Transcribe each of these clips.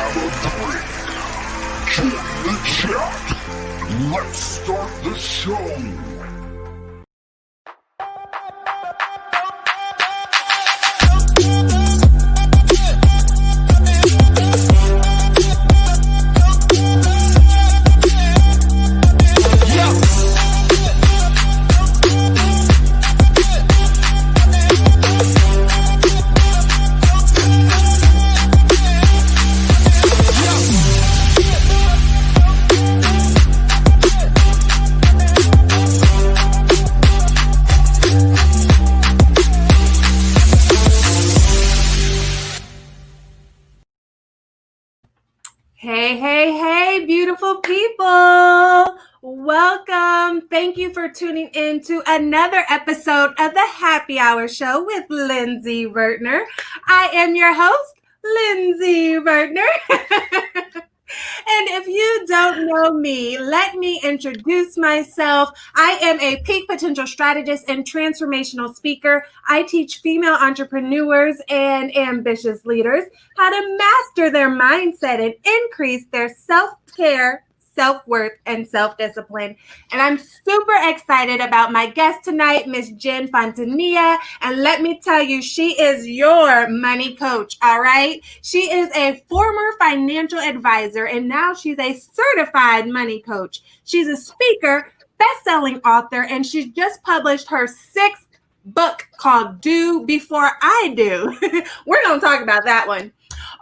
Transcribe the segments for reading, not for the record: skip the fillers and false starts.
grab a drink, join the chat. Let's start the show. Hey, beautiful people. Welcome. Thank you for tuning in to another episode of the Happy Hour Show with Lindsey Vertner. I am your host, Lindsey Vertner. And if you don't know me, let me introduce myself. I am a peak potential strategist and transformational speaker. I teach female entrepreneurs and ambitious leaders how to master their mindset and increase their self-care, self-worth, and self-discipline. And I'm super excited about my guest tonight, Miss Jen Fontanilla. And let me tell you, she is your money coach, all right? She is a former financial advisor, and now she's a certified money coach. She's a speaker, best-selling author, and she's just published her sixth book called Do Before I Do. We're going to talk about that one.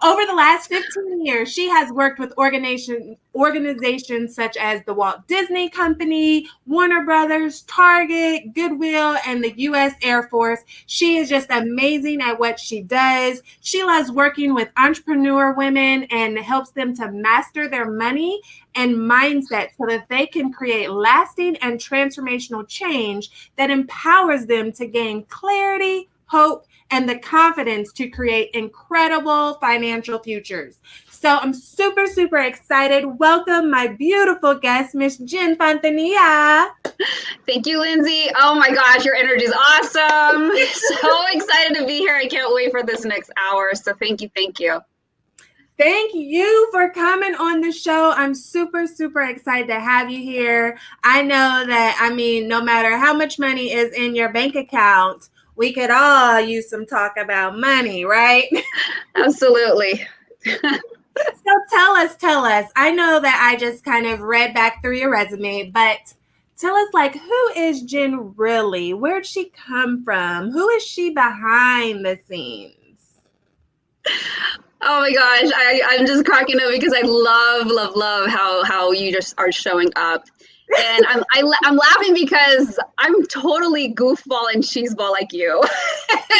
Over the last 15 years, she has worked with organizations such as the Walt Disney Company, Warner Brothers, Target, Goodwill, and the U.S. Air Force. She is just amazing at what she does. She loves working with entrepreneur women and helps them to master their money and mindset so that they can create lasting and transformational change that empowers them to gain clarity, hope, and the confidence to create incredible financial futures. So I'm super, super excited. Welcome my beautiful guest, Miss Jen Fontanilla. Thank you, Lindsey. Oh my gosh, your energy is awesome. So excited to be here. I can't wait for this next hour. So thank you. Thank you for coming on the show. I'm super, super excited to have you here. I know that, no matter how much money is in your bank account, we could all use some talk about money, right? Absolutely. So tell us. I know that I just kind of read back through your resume, but tell us, who is Jen really? Where'd she come from? Who is she behind the scenes? Oh my gosh, I'm just cracking up because I love how you just are showing up. And I'm laughing because I'm totally goofball and cheeseball like you.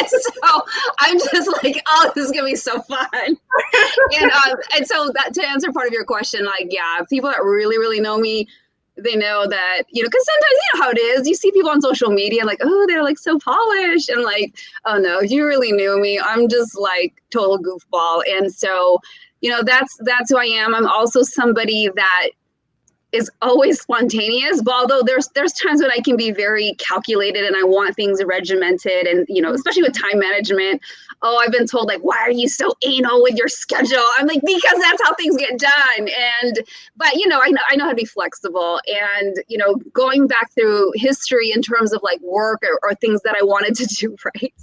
So I'm just like, oh, this is gonna be so fun. And so that to answer part of your question, people that really know me, they know that, because sometimes you know how it is. You see people on social media oh, they're so polished, and oh no, if you really knew me, I'm just total goofball. And so, that's who I am. I'm also somebody that is always spontaneous, but although there's times when I can be very calculated and I want things regimented, and especially with time management. Oh, I've been told why are you so anal with your schedule? I'm because that's how things get done. But I know how to be flexible, and going back through history in terms of work or things that I wanted to do, right?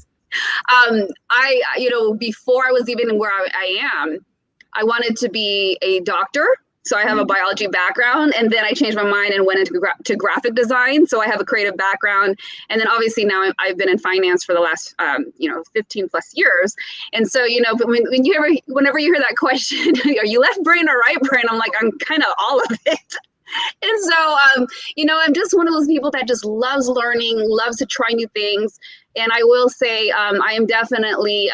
Before I was even where I am, I wanted to be a doctor. So I have a biology background, and then I changed my mind and went into graphic design. So I have a creative background. And then obviously now I've been in finance for the last, 15 plus years. And so, but whenever you hear that question, are you left brain or right brain? I'm kind of all of it. And so, I'm just one of those people that just loves learning, loves to try new things. And I will say, I am definitely,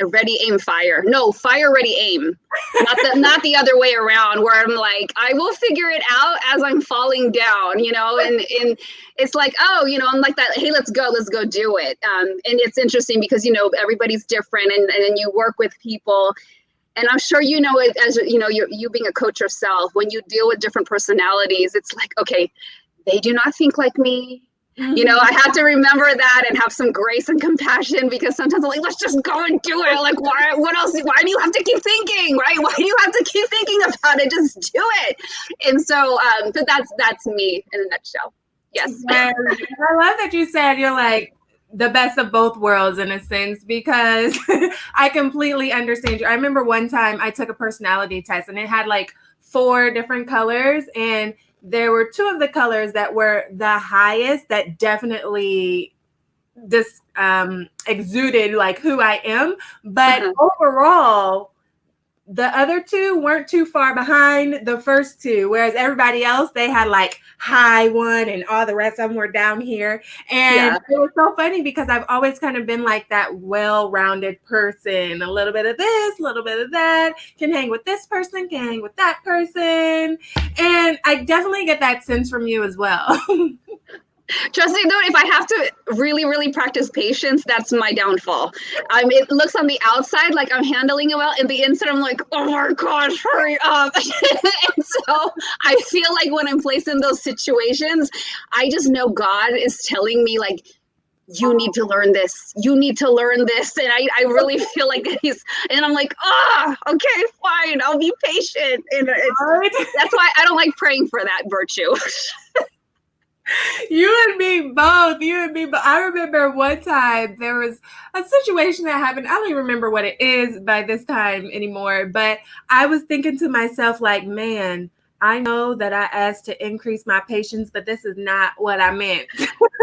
ready, aim, fire. No, fire, ready, aim. Not the other way around, where I'm I will figure it out as I'm falling down, and it's I'm that, hey, let's go do it. And it's interesting because, everybody's different, and then you work with people, and I'm sure it as you being a coach yourself, when you deal with different personalities, it's okay, they do not think like me. You know, I have to remember that and have some grace and compassion, because sometimes I'm like, let's just go and do it. Like, why, what else? Why do you have to keep thinking, right? Why do you have to keep thinking about it? Just do it. And so, but that's me in a nutshell. Yes. I love that you said you're like the best of both worlds in a sense, because I completely understand you. I remember one time I took a personality test and it had like 4 different colors, and there were 2 of the colors that were the highest that definitely exuded like who I am. But overall, the other 2 weren't too far behind the first 2, whereas everybody else, they had like high one and all the rest of them were down here. And it was so funny because I've always kind of been like that well-rounded person, a little bit of this, a little bit of that, can hang with this person, can hang with that person. And I definitely get that sense from you as well. Trust me, though, if I have to really, really practice patience, that's my downfall. It looks on the outside like I'm handling it well, and the inside I'm like, oh my gosh, hurry up. And so I feel like when I'm placed in those situations, I just know God is telling me, like, you need to learn this. You need to learn this. And I really feel like and I'm like, okay, fine. I'll be patient. And that's why I don't like praying for that virtue. You and me both. I remember one time there was a situation that happened. I don't even remember what it is by this time anymore. But I was thinking to myself, like, man, I know that I asked to increase my patience, but this is not what I meant.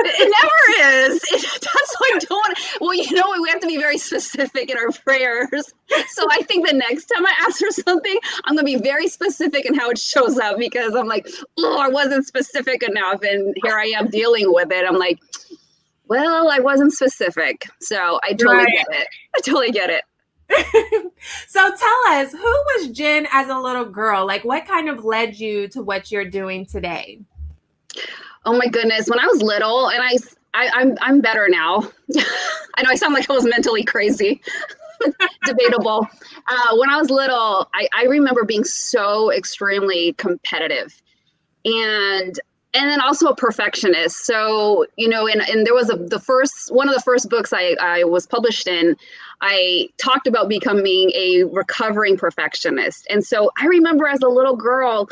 It never is. That's why I don't want to. Well, you know, we have to be very specific in our prayers. So I think the next time I ask for something, I'm going to be very specific in how it shows up, because I'm like, oh, I wasn't specific enough. And here I am dealing with it. I'm like, well, I wasn't specific. So I totally get it. I totally get it. So tell us, who was Jen as a little girl? Like, what kind of led you to what you're doing today? Oh my goodness. When I was little, and I'm better now. I know I sound like I was mentally crazy. Debatable. When I was little, I remember being so extremely competitive, and then also a perfectionist. So, you know, and there was one of the first books I was published in, I talked about becoming a recovering perfectionist. And so I remember as a little girl,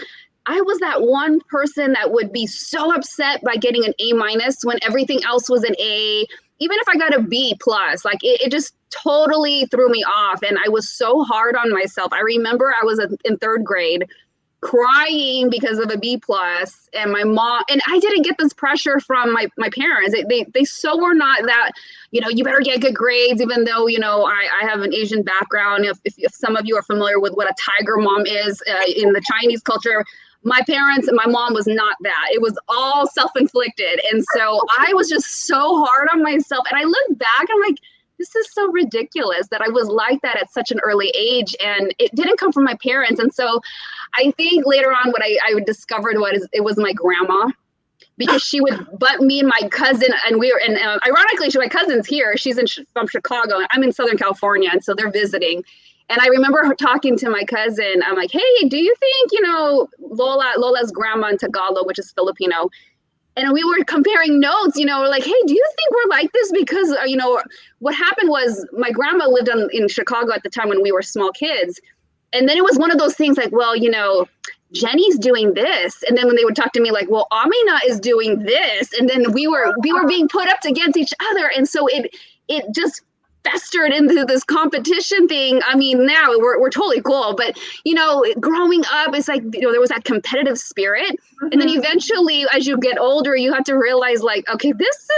I was that one person that would be so upset by getting an A- when everything else was an A. Even if I got a B+, like it just totally threw me off. And I was so hard on myself. I remember I was in 3rd grade crying because of a B+, and my mom, and I didn't get this pressure from my parents. They so were not that, you know, you better get good grades, even though, you know, I have an Asian background. If some of you are familiar with what a tiger mom is in the Chinese culture, my parents and my mom was not that. It was all self-inflicted. And so I was just so hard on myself. And I look back, I'm like, this is so ridiculous that I was like that at such an early age. And it didn't come from my parents. And so I think later on what I discovered it was my grandma, because she would butt me and my cousin, and ironically, my cousin's here. She's from Chicago. I'm in Southern California. And so they're visiting. And I remember her talking to my cousin. I'm like, hey, do you think, you know, Lola's grandma in Tagalog, which is Filipino, and we were comparing notes, you know, we're like, hey, do you think we're like this? Because, you know, what happened was my grandma lived in Chicago at the time when we were small kids. And then it was one of those things like, well, you know, Jenny's doing this. And then when they would talk to me like, well, Amina is doing this. And then we were being put up against each other. And so it just festered into this competition thing. I mean, now we're totally cool, but you know, growing up, it's like, you know, there was that competitive spirit. And then eventually, as you get older, you have to realize like, okay, there's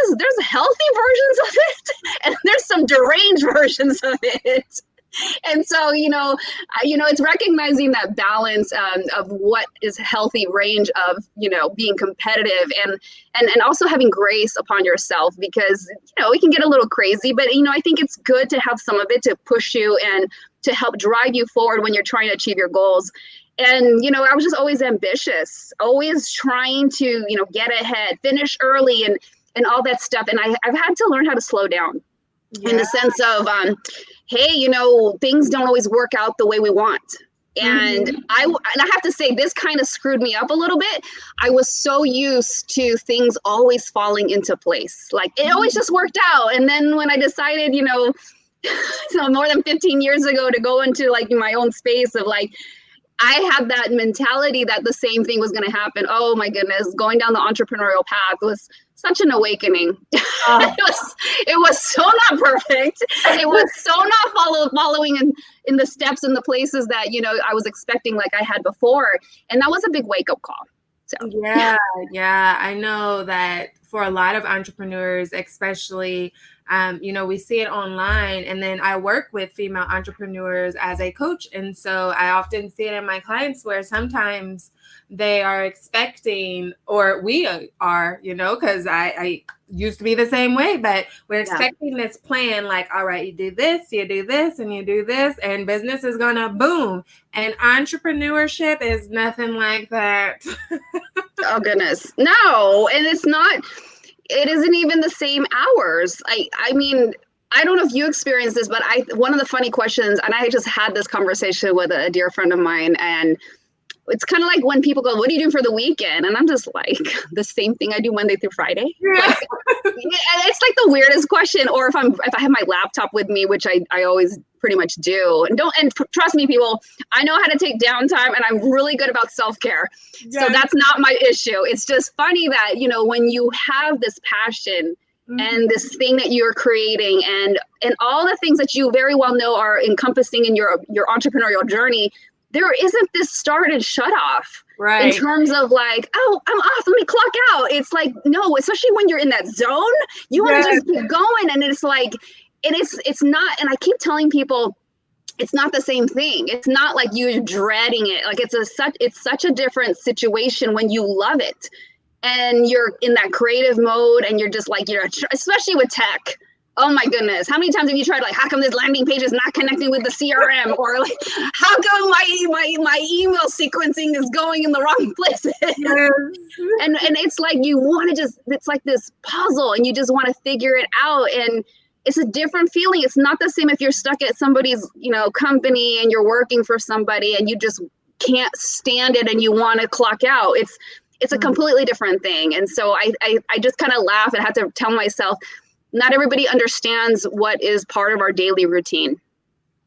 healthy versions of it, and there's some deranged versions of it. And so, you know, it's recognizing that balance of what is healthy range of, you know, being competitive and also having grace upon yourself, because, you know, it can get a little crazy, but, you know, I think it's good to have some of it to push you and to help drive you forward when you're trying to achieve your goals. And, you know, I was just always ambitious, always trying to, you know, get ahead, finish early and all that stuff. And I've had to learn how to slow down in the sense of, hey, you know, things don't always work out the way we want. And I have to say, this kind of screwed me up a little bit. I was so used to things always falling into place. Like it always just worked out. And then when I decided, so more than 15 years ago to go into like my own space of like, I had that mentality that the same thing was going to happen. Oh my goodness, going down the entrepreneurial path was such an awakening. It was so not perfect. It was so not following in the steps and the places that, I was expecting like I had before. And that was a big wake up call. So Yeah. I know that for a lot of entrepreneurs, especially, we see it online, and then I work with female entrepreneurs as a coach. And so I often see it in my clients where sometimes they are expecting, or we are, because I used to be the same way, but we're expecting this plan, like, all right, you do this, and you do this, and business is going to boom. And entrepreneurship is nothing like that. Oh, goodness. No, and it isn't even the same hours. I mean, I don't know if you experienced this, but one of the funny questions, and I just had this conversation with a dear friend of mine, and it's kind of like when people go, what do you do for the weekend? And I'm just like, the same thing I do Monday through Friday. Yeah. Like, it's like the weirdest question. Or if I have my laptop with me, which I always pretty much do. And trust me, people, I know how to take downtime, and I'm really good about self-care. Yes. So that's not my issue. It's just funny that, when you have this passion and this thing that you're creating and all the things that you very well know are encompassing in your entrepreneurial journey, there isn't this start and shut off. Right. In terms of like, oh, I'm off, let me clock out. It's like, no, especially when you're in that zone, you want to just keep going. And it's like, it's not, and I keep telling people, it's not the same thing. It's not like you're dreading it. Like it's such a different situation when you love it and you're in that creative mode and you're just like, especially with tech. Oh my goodness. How many times have you tried, like, how come this landing page is not connecting with the CRM? Or like, how come my email sequencing is going in the wrong places? And it's like, you want to it's like this puzzle and you just want to figure it out. And it's a different feeling. It's not the same if you're stuck at somebody's, company and you're working for somebody and you just can't stand it and you want to clock out. It's a completely different thing. And so I just kind of laugh and have to tell myself, not everybody understands what is part of our daily routine.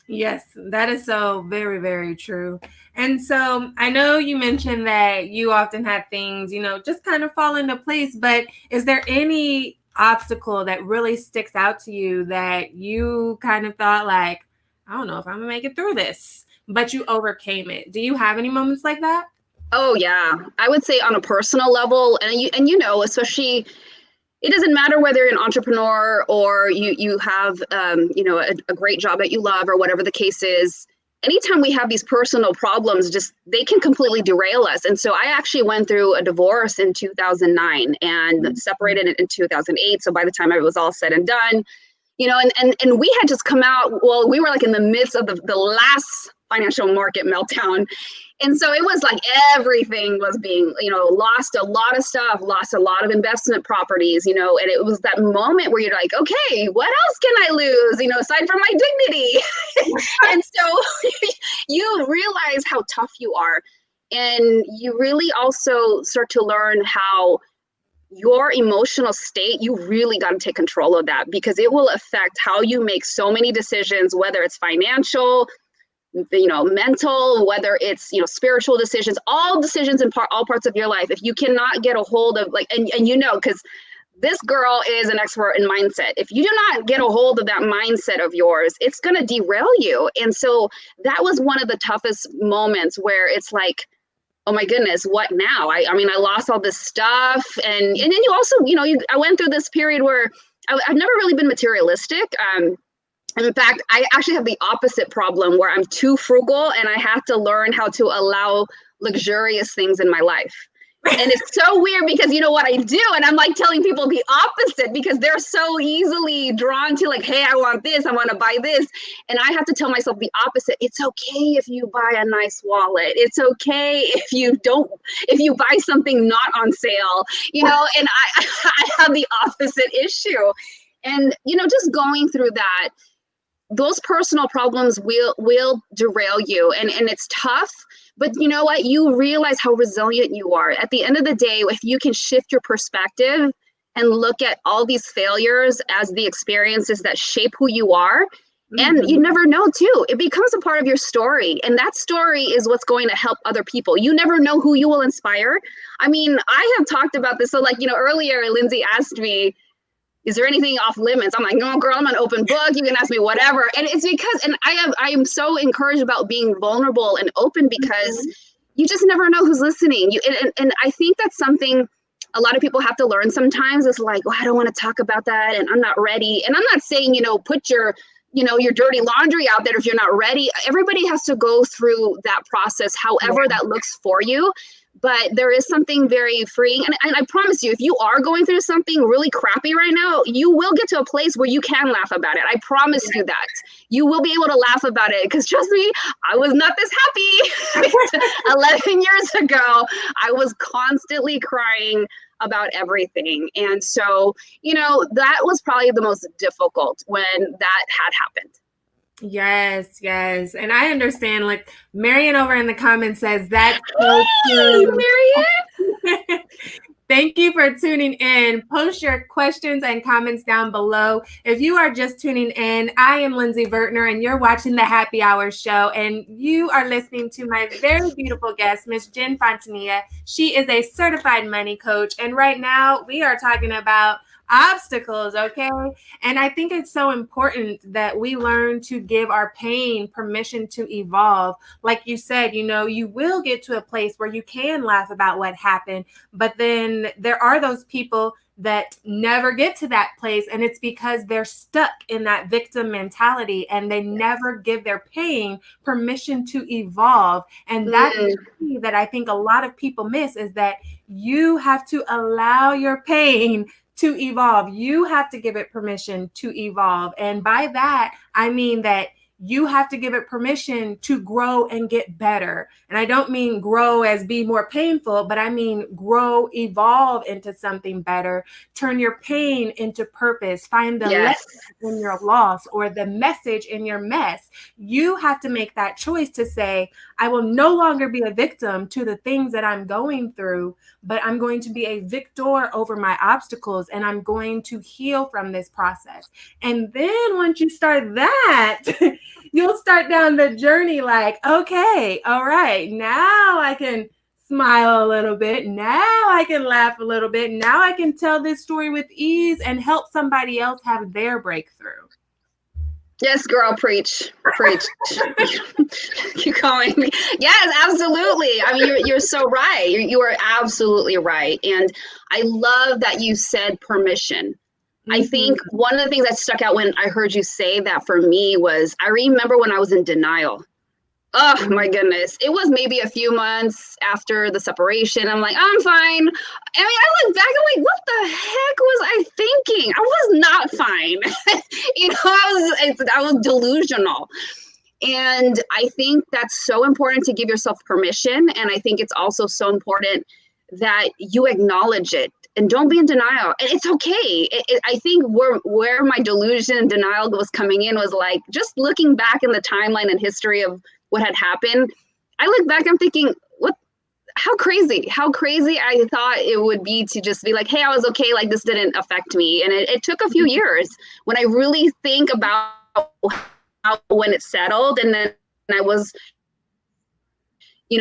Yes, that is so very, very true. And so I know you mentioned that you often have things, just kind of fall into place, but is there any obstacle that really sticks out to you that you kind of thought like, I don't know if I'm gonna make it through this, but you overcame it? Do you have any moments like that? Oh yeah, I would say on a personal level, and especially, it doesn't matter whether you're an entrepreneur or you have a great job that you love or whatever the case is. Anytime we have these personal problems, they can completely derail us. And so I actually went through a divorce in 2009 and separated in 2008. So by the time it was all said and done, and we had just come out, well, we were like in the midst of the last financial market meltdown. And so it was like everything was being, lost a lot of stuff, lost a lot of investment properties, and it was that moment where you're like, okay, what else can I lose, aside from my dignity? And so you realize how tough you are. And you really also start to learn how your emotional state, you really got to take control of that, because it will affect how you make so many decisions, whether it's financial, mental, whether it's, spiritual decisions, all decisions in all parts of your life. If you cannot get a hold of and because this girl is an expert in mindset. If you do not get a hold of that mindset of yours, it's going to derail you. And so that was one of the toughest moments where it's like, oh my goodness, what now? I lost all this stuff. And then you also, I went through this period where I've never really been materialistic. In fact, I actually have the opposite problem where I'm too frugal and I have to learn how to allow luxurious things in my life. And it's so weird because you know what I do? And I'm like telling people the opposite because they're so easily drawn to like, hey, I want this, I want to buy this. And I have to tell myself the opposite. It's okay if you buy a nice wallet. It's okay if you buy something not on sale, and I have the opposite issue. And, just going through that, those personal problems will derail you, and it's tough. But you know what? You realize how resilient you are. At the end of the day, if you can shift your perspective and look at all these failures as the experiences that shape who you are, and you never know too, it becomes a part of your story. And that story is what's going to help other people. You never know who you will inspire. I mean, I have talked about this. So like, earlier Lindsey asked me, is there anything off limits? I'm like, no, girl, I'm an open book. You can ask me whatever. And it's because, and I am so encouraged about being vulnerable and open, because you just never know who's listening. And I think that's something a lot of people have to learn sometimes. It's like, well, I don't want to talk about that, and I'm not ready. And I'm not saying, put your dirty laundry out there if you're not ready. Everybody has to go through that process, however that looks for you. But there is something very freeing. And I promise you, if you are going through something really crappy right now, you will get to a place where you can laugh about it. I promise you that. You will be able to laugh about it, because trust me, I was not this happy 11 years ago. I was constantly crying about everything. And so, that was probably the most difficult when that had happened. Yes. And I understand, like Marion over in the comments says that's so true. Marion! Thank you for tuning in. Post your questions and comments down below. If you are just tuning in, I am Lindsey Vertner, and you're watching the Happy Hour Show, and you are listening to my very beautiful guest, Miss Jen Fontanilla. She is a certified money coach, and right now we are talking about obstacles, okay? And I think it's so important that we learn to give our pain permission to evolve. Like you said, you will get to a place where you can laugh about what happened, but then there are those people that never get to that place, and it's because they're stuck in that victim mentality, and they never give their pain permission to evolve. And that's the key that I think a lot of people miss, is that you have to allow your pain to evolve. You have to give it permission to evolve. And by that, I mean that you have to give it permission to grow and get better. And I don't mean grow as be more painful, but I mean grow, evolve into something better, turn your pain into purpose, find the lesson in your loss or the message in your mess. You have to make that choice to say, I will no longer be a victim to the things that I'm going through, but I'm going to be a victor over my obstacles, and I'm going to heal from this process. And then once you start that, you'll start down the journey like, okay, all right, now I can smile a little bit. Now I can laugh a little bit. Now I can tell this story with ease and help somebody else have their breakthrough. Yes, girl, preach. Keep going. Yes, absolutely. I mean, you're so right. You are absolutely right. And I love that you said permission. I think one of the things that stuck out when I heard you say that for me was, I remember when I was in denial. Oh my goodness. It was maybe a few months after the separation. I'm like, I'm fine. I mean, I look back, I'm like, what the heck was I thinking? I was not fine. I was delusional. And I think that's so important to give yourself permission. And I think it's also so important that you acknowledge it and don't be in denial. And it's okay. I think where my delusion and denial was coming in was like, just looking back in the timeline and history of what had happened. I look back, I'm thinking, how crazy I thought it would be to just be like, hey, I was okay. Like, this didn't affect me. And it took a few years when I really think about when it settled, and then I was,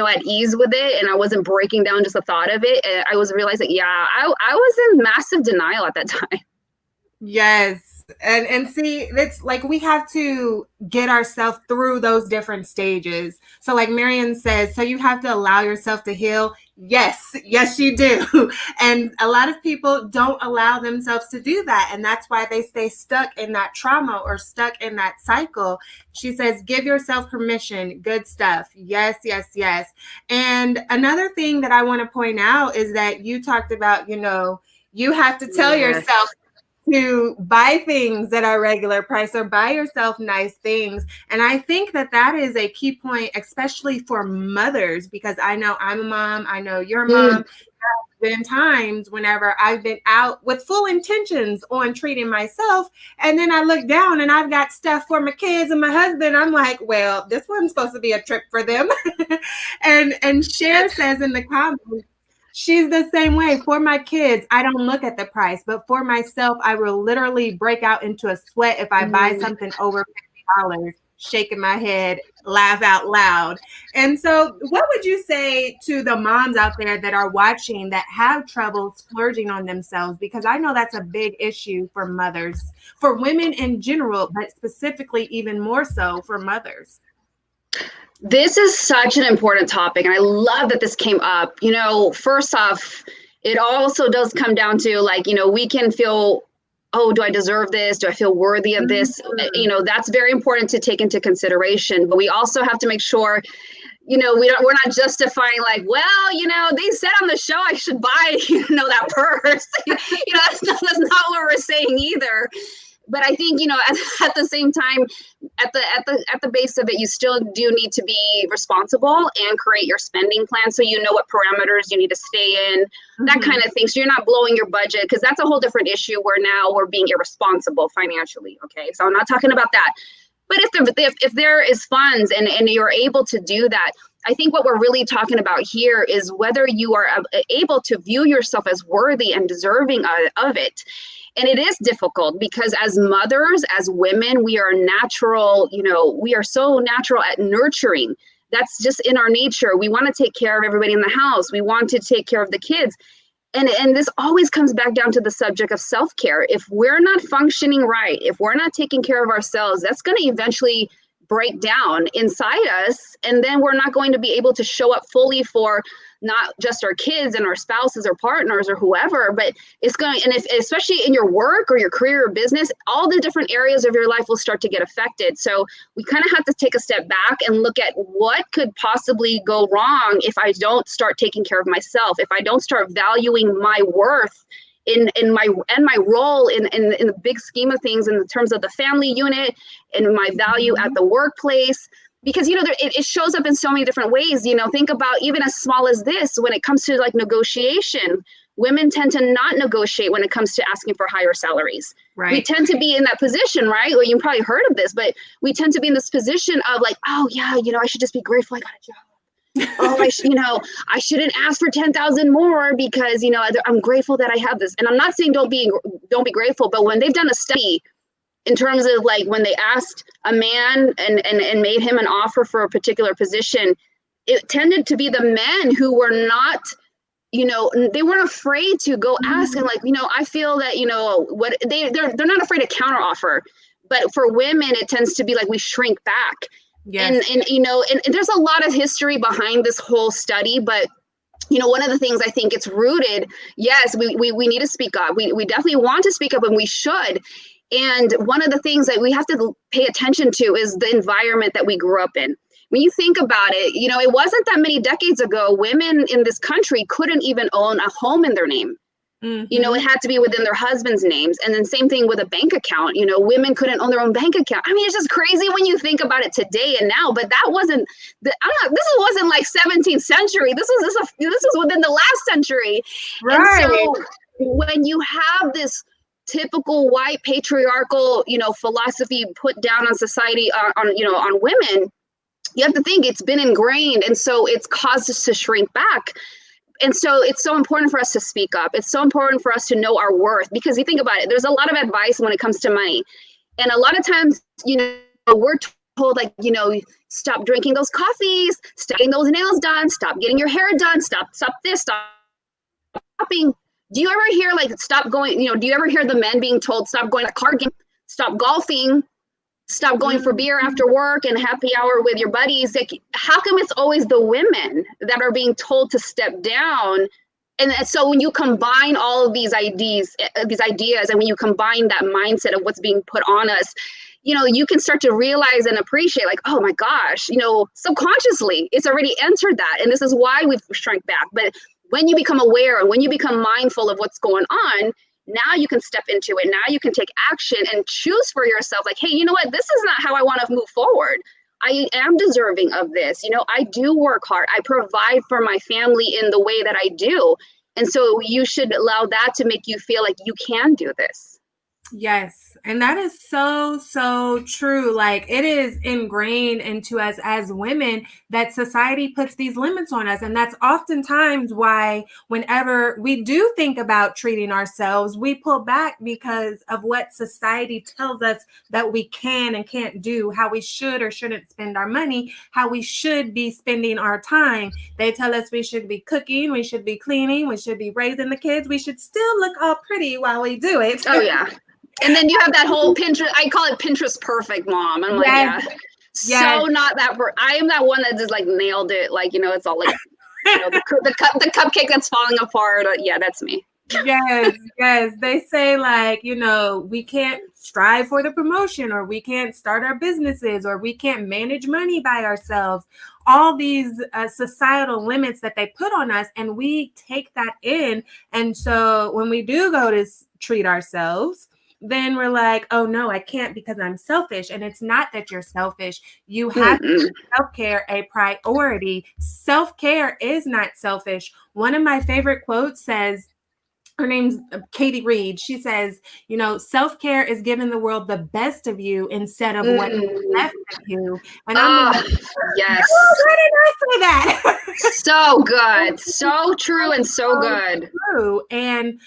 at ease with it, and I wasn't breaking down just the thought of it. And I was realizing, I was in massive denial at that time. Yes. And see, it's like we have to get ourselves through those different stages. So like Marion says, so you have to allow yourself to heal. Yes, you do. And a lot of people don't allow themselves to do that. And that's why they stay stuck in that trauma or stuck in that cycle. She says, give yourself permission. Good stuff. Yes. And another thing that I want to point out is that you talked about, you have to tell yourself to buy things that are regular price or buy yourself nice things. And I think that is a key point, especially for mothers, because I know I'm a mom. I know you're a mom. been times whenever I've been out with full intentions on treating myself, and then I look down and I've got stuff for my kids and my husband. I'm like, well, this one's supposed to be a trip for them. And Cher says in the comments, she's the same way. For my kids, I don't look at the price, but for myself, I will literally break out into a sweat if I buy something over $50, shaking my head, laugh out loud. And so what would you say to the moms out there that are watching that have trouble splurging on themselves? Because I know that's a big issue for mothers, for women in general, but specifically even more so for mothers. This is such an important topic, and I love that this came up. You know, first off, it also does come down to, like, you know, we can feel, oh, do I deserve this? Do I feel worthy of this? You know, that's very important to take into consideration. But we also have to make sure, you know, we're not justifying, like, well, you know, they said on the show I should buy, you know, that purse. You know, that's not what we're saying either. But I think, you know, at the same time, at the base of it, you still do need to be responsible and create your spending plan, so you know what parameters you need to stay in, that kind of thing. So you're not blowing your budget, because that's a whole different issue where now we're being irresponsible financially. Okay, so I'm not talking about that. But if there is funds and you're able to do that, I think what we're really talking about here is whether you are able to view yourself as worthy and deserving of it. And it is difficult because as mothers, as women, we are natural, you know, we are so natural at nurturing. That's just in our nature. We want to take care of everybody in the house. We want to take care of the kids. And this always comes back down to the subject of self-care. If we're not functioning right, if we're not taking care of ourselves, that's going to eventually break down inside us. And then we're not going to be able to show up fully for not just our kids and our spouses or partners or whoever, but it's going, and if, especially in your work or your career or business, all the different areas of your life will start to get affected. So we kind of have to take a step back and look at what could possibly go wrong if I don't start taking care of myself, if I don't start valuing my worth in my role in the big scheme of things, in terms of the family unit and my value at the workplace. Because, you know, it shows up in so many different ways. You know, think about even as small as this, when it comes to like negotiation, women tend to not negotiate when it comes to asking for higher salaries. Right. We tend to be in that position, right? Well, you've probably heard of this, but we tend to be in this position of like, oh yeah, you know, I should just be grateful I got a job. Oh, I shouldn't ask for 10,000 more because, you know, I'm grateful that I have this. And I'm not saying don't be grateful, but when they've done a study in terms of like when they asked a man and made him an offer for a particular position, it tended to be the men who were not, you know, they weren't afraid to go ask and like, you know, I feel that, you know, what they're not afraid to counter offer. But for women, it tends to be like we shrink back. Yes. And you know, and there's a lot of history behind this whole study, but you know, one of the things I think it's rooted, yes, we need to speak up. We definitely want to speak up, and we should. And one of the things that we have to pay attention to is the environment that we grew up in. When you think about it, you know, it wasn't that many decades ago, women in this country couldn't even own a home in their name. Mm-hmm. You know, it had to be within their husband's names. And then same thing with a bank account. You know, women couldn't own their own bank account. I mean, it's just crazy when you think about it today and now. But that wasn't this wasn't like 17th century. This was within the last century. Right. And so when you have this typical white patriarchal, you know, philosophy put down on society, on women, you have to think it's been ingrained. And so it's caused us to shrink back. And so it's so important for us to speak up. It's so important for us to know our worth, because you think about it, there's a lot of advice when it comes to money. And a lot of times, you know, we're told like, you know, stop drinking those coffees, stop getting those nails done, stop getting your hair done, stop this, stop shopping. Do you ever hear like stop going, you know, do you ever hear the men being told stop going to the card game, stop golfing, stop going for beer after work and happy hour with your buddies? Like, how come it's always the women that are being told to step down? And so when you combine all of these ideas, and when you combine that mindset of what's being put on us, you know, you can start to realize and appreciate like, oh my gosh, you know, subconsciously it's already entered that. And this is why we've shrunk back. But when you become aware and when you become mindful of what's going on, now you can step into it. Now you can take action and choose for yourself. Like, hey, you know what? This is not how I want to move forward. I am deserving of this. You know, I do work hard. I provide for my family in the way that I do. And so you should allow that to make you feel like you can do this. Yes. And that is so, so true. Like it is ingrained into us as women that society puts these limits on us. And that's oftentimes why whenever we do think about treating ourselves, we pull back because of what society tells us that we can and can't do, how we should or shouldn't spend our money, how we should be spending our time. They tell us we should be cooking, we should be cleaning, we should be raising the kids. We should still look all pretty while we do it. Oh, yeah. And then you have that whole Pinterest, I call it Pinterest perfect mom. I'm like, Yes. yeah, Yes. so not that, I am that one that just like nailed it. Like, it's all like, the cupcake that's falling apart. Yeah, that's me. Yes. They say like, we can't strive for the promotion, or we can't start our businesses, or we can't manage money by ourselves. All these societal limits that they put on us, and we take that in. And so when we do go to treat ourselves, then we're like, oh no, I can't because I'm selfish. And it's not that you're selfish. You have to make self-care a priority. Self-care is not selfish. One of my favorite quotes says, her name's Katie Reed. She says, self-care is giving the world the best of you instead of what's left of you. And I'm like, yes. Why did I say that? So good. So true and so good. True. And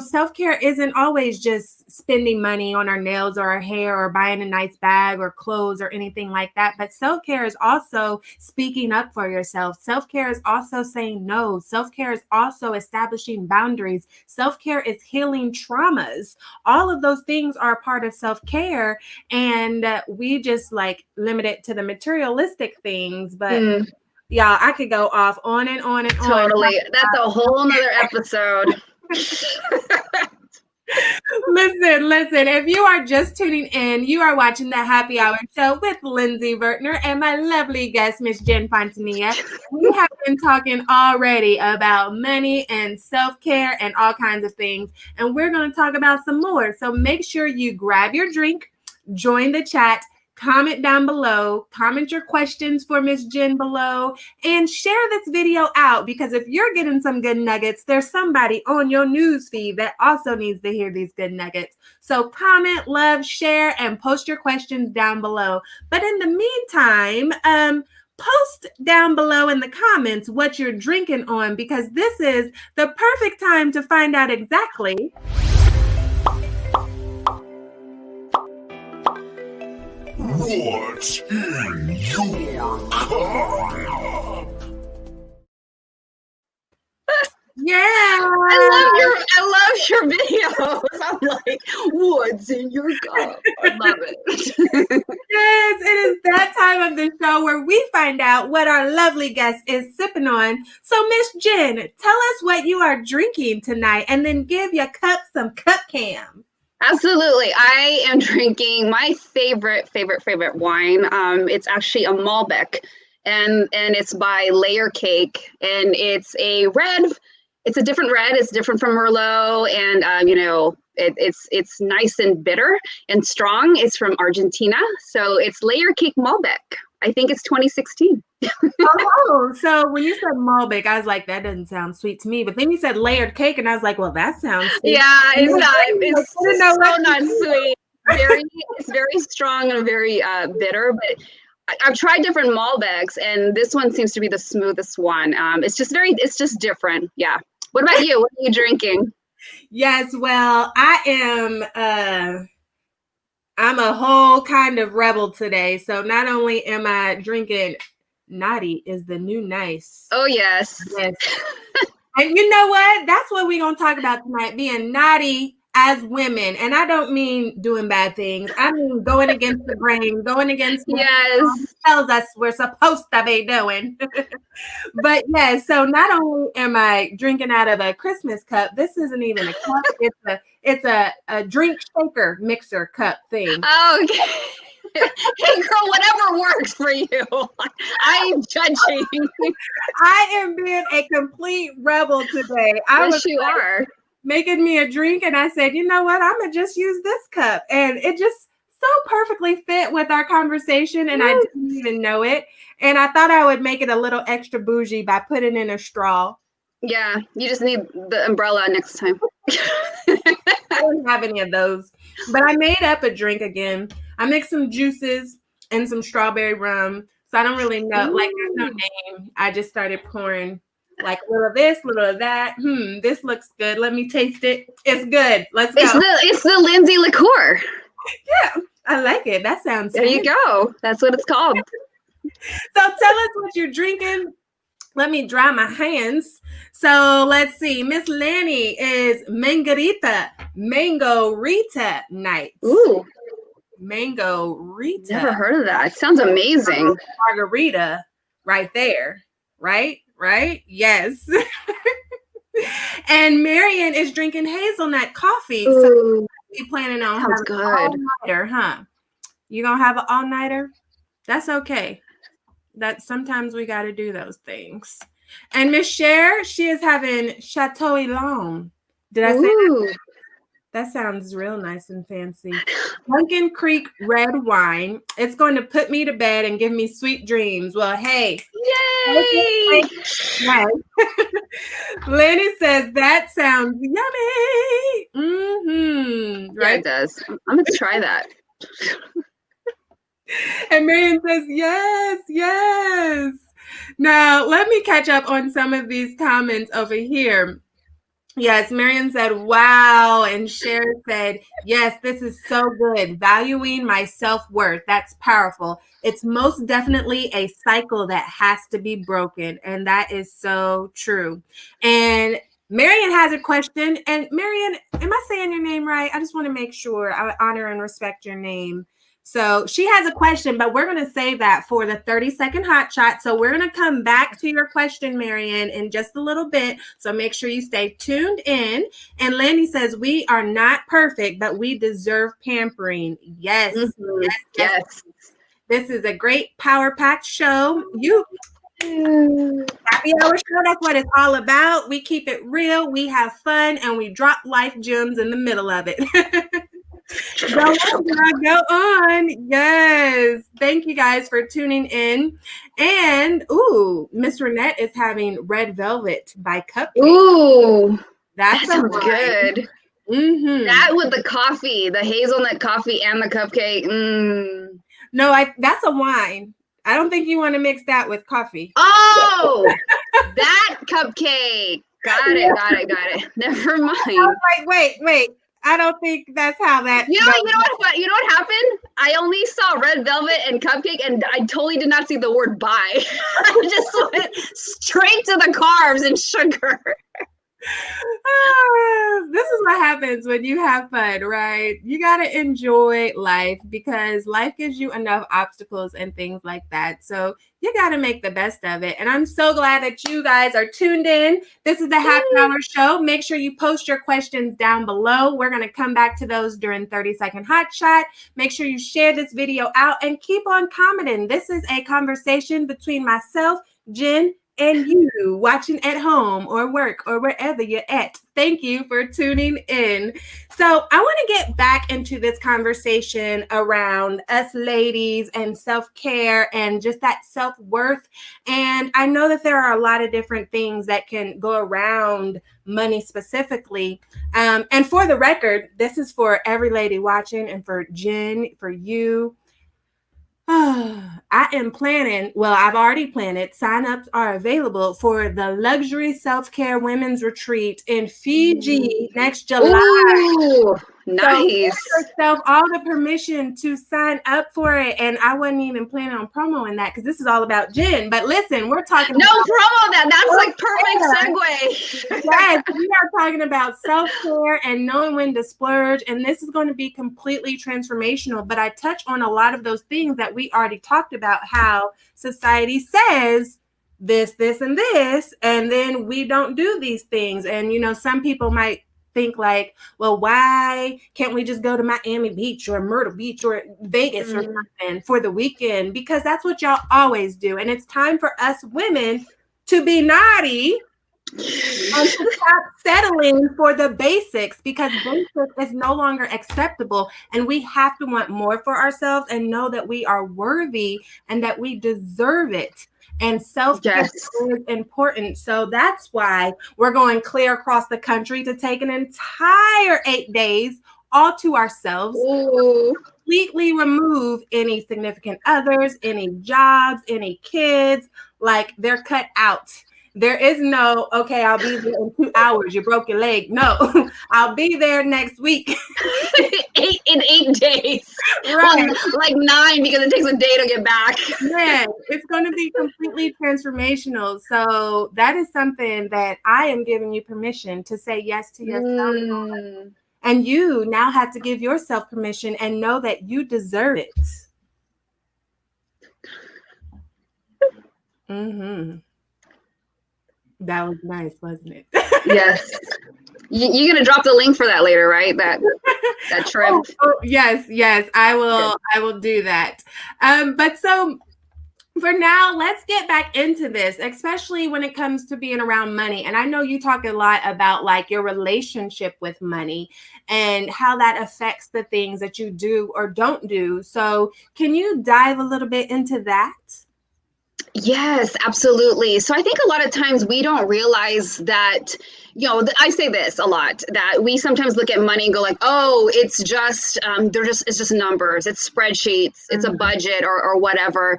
self-care isn't always just spending money on our nails or our hair or buying a nice bag or clothes or anything like that. But self-care is also speaking up for yourself. Self-care is also saying no. Self-care is also establishing boundaries. Self-care is healing traumas. All of those things are a part of self-care. And we just like limit it to the materialistic things. But yeah, I could go off on and on and on. Totally. That's a whole nother episode. Listen, if you are just tuning in, you are watching the Happy Hour Show with Lindsey Vertner and my lovely guest, Miss Jen Fontanilla. We have been talking already about money and self-care and all kinds of things, and we're going to talk about some more. So make sure you grab your drink, join the chat, comment down below, comment your questions for Miss Jen below, and share this video out, because if you're getting some good nuggets, there's somebody on your news feed that also needs to hear these good nuggets. So comment, love, share, and post your questions down below. But in the meantime, post down below in the comments what you're drinking on, because this is the perfect time to find out exactly what's in your cup. Yeah. I love your videos. I'm like, what's in your cup? I love it. Yes, it is that time of the show where we find out what our lovely guest is sipping on. So, Miss Jen, tell us what you are drinking tonight, and then give your cup some cup cam. Absolutely. I am drinking my favorite wine. It's actually a Malbec, and it's by Layer Cake, and it's a red. It's a different red. It's different from Merlot, and it's nice and bitter and strong. It's from Argentina, so it's Layer Cake Malbec. I think it's 2016. Oh, so when you said Malbec, I was like, that doesn't sound sweet to me. But then you said layered cake, and I was like, well, that sounds sweet. Yeah, it's not. It's so not sweet. It's very strong and very bitter. But I've tried different Malbecs, and this one seems to be the smoothest one. It's just different. Yeah. What about you? What are you drinking? Yes, well, I'm a whole kind of rebel today. So not only am I drinking naughty is the new nice. Oh, yes. Yes. And you know what? That's what we're going to talk about tonight, being naughty as women. And I don't mean doing bad things. I mean going against the grain, going against what tells us we're supposed to be doing. But yeah, so not only am I drinking out of a Christmas cup, this isn't even a cup. It's a drink shaker mixer cup thing. Oh, okay. Hey girl, whatever works for you. I am judging. I am being a complete rebel today. Yes, you are. Making me a drink, and I said, you know what? I'm gonna just use this cup, and it just so perfectly fit with our conversation, and I didn't even know it. And I thought I would make it a little extra bougie by putting in a straw. Yeah, you just need the umbrella next time. I don't have any of those. But I made up a drink again. I mixed some juices and some strawberry rum. So I don't really know. Like, there's no name. I just started pouring like a little of this, a little of that. This looks good. Let me taste it. It's good. Let's go. It's the Lindsey liqueur. Yeah, I like it. That sounds There you go. That's what it's called. So tell us what you're drinking. Let me dry my hands. So let's see. Miss Lanny is Mangarita night. Ooh, Mango Rita. never heard of that. It sounds amazing. Margarita right there. Right? Yes. And Marion is drinking hazelnut coffee. Ooh, so you planning on sounds having good. an all-nighter, huh? You gonna have an all-nighter? That's okay. That sometimes we got to do those things. And Miss Cher, she is having Chateau Elan. Did I say that? That sounds real nice and fancy. Dunkin' Creek red wine. It's going to put me to bed and give me sweet dreams. Well, hey. Yay! Yes. Lenny says that sounds yummy. Yeah, Right? it does. I'm going to try that. And Marion says, yes. Now, let me catch up on some of these comments over here. Yes, Marion said, wow. And Cher said, yes, this is so good. Valuing my self-worth. That's powerful. It's most definitely a cycle that has to be broken. And that is so true. And Marion has a question. And Marion, am I saying your name right? I just want to make sure I honor and respect your name. So she has a question, but we're going to save that for the 30-second hot shot. So we're going to come back to your question, Marion, in just a little bit. So make sure you stay tuned in. And Landy says, we are not perfect, but we deserve pampering. Yes. Yes. This is a great power-packed show. Happy Hour Show, that's what it's all about. We keep it real, we have fun, and we drop life gems in the middle of it. Go on. Yes. Thank you guys for tuning in. And Miss Renette is having Red Velvet by Cupcake. Ooh, that sounds good. That with the coffee, the hazelnut coffee and the cupcake. No, that's a wine. I don't think you want to mix that with coffee. Oh, that cupcake. Got it. Never mind. I was like, wait. I don't think that's how that. You know what happened? I only saw red velvet and cupcake, and I totally did not see the word "buy." I just went straight to the carbs and sugar. This is what happens when you have fun, right? You got to enjoy life because life gives you enough obstacles and things like that. So you got to make the best of it. And I'm so glad that you guys are tuned in. This is the Happy Hour Show. Make sure you post your questions down below. We're going to come back to those during 30-second hot shot. Make sure you share this video out and keep on commenting. This is a conversation between myself, Jen, and you watching at home or work or wherever you're at. Thank you for tuning in. So I want to get back into this conversation around us ladies and self-care and just that self-worth. And I know that there are a lot of different things that can go around money specifically. And for the record, this is for every lady watching and for Jen, for you. I am planning, I've already planned it. Sign-ups are available for the Luxury Self-Care Women's Retreat in Fiji next July. Ooh, nice. So give yourself all the permission to sign up for it. And I wasn't even planning on promoting that because this is all about Jen. But listen, we're talking about promo that. That's like perfect segue. Yes, we are talking about self-care and knowing when to splurge. And this is going to be completely transformational. But I touch on a lot of those things that we already talked about, how society says this, and this, and then we don't do these things. And, some people might think like, well, why can't we just go to Miami Beach or Myrtle Beach or Vegas or something for the weekend? Because that's what y'all always do. And it's time for us women to be naughty and to stop settling for the basics, because basics is no longer acceptable. And we have to want more for ourselves and know that we are worthy and that we deserve it. And self-care Yes. is important. So that's why we're going clear across the country to take an entire 8 days all to ourselves. Ooh. Completely remove any significant others, any jobs, any kids, like they're cut out. There is no, okay, I'll be there in 2 hours. You broke your leg. No, I'll be there next week. 8 days. Right. Well, like 9 because it takes a day to get back. Yeah, it's going to be completely transformational. So that is something that I am giving you permission to say yes to yourself. And you now have to give yourself permission and know that you deserve it. That was nice, wasn't it? Yes. You're gonna drop the link for that later, right? That trip. Yes, I will. Good. I will do that. But so for now, let's get back into this, especially when it comes to being around money. And I know you talk a lot about like your relationship with money and how that affects the things that you do or don't do. So can you dive a little bit into that? Yes, absolutely. So I think a lot of times we don't realize that, I say this a lot, that we sometimes look at money and go like, oh, it's just, it's just numbers, it's spreadsheets, it's a budget or whatever.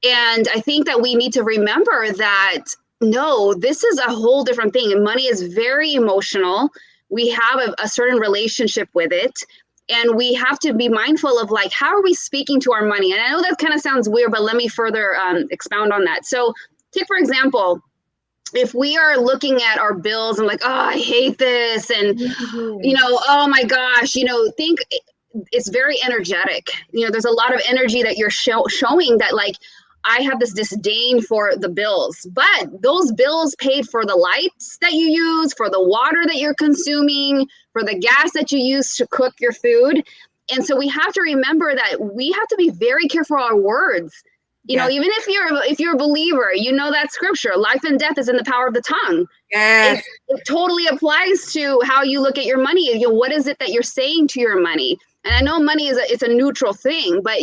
And I think that we need to remember that, no, this is a whole different thing. And money is very emotional. We have a certain relationship with it. And we have to be mindful of like, how are we speaking to our money? And I know that kind of sounds weird, but let me further expound on that. So take, for example, if we are looking at our bills and like, oh, I hate this. And, oh my gosh, think it's very energetic. There's a lot of energy that you're showing that like, I have this disdain for the bills, but those bills paid for the lights that you use, for the water that you're consuming, for the gas that you use to cook your food. And so we have to remember that we have to be very careful our words. Even if you're a believer, that scripture, life and death is in the power of the tongue. Yes. It totally applies to how you look at your money. What is it that you're saying to your money? And I know money it's a neutral thing, but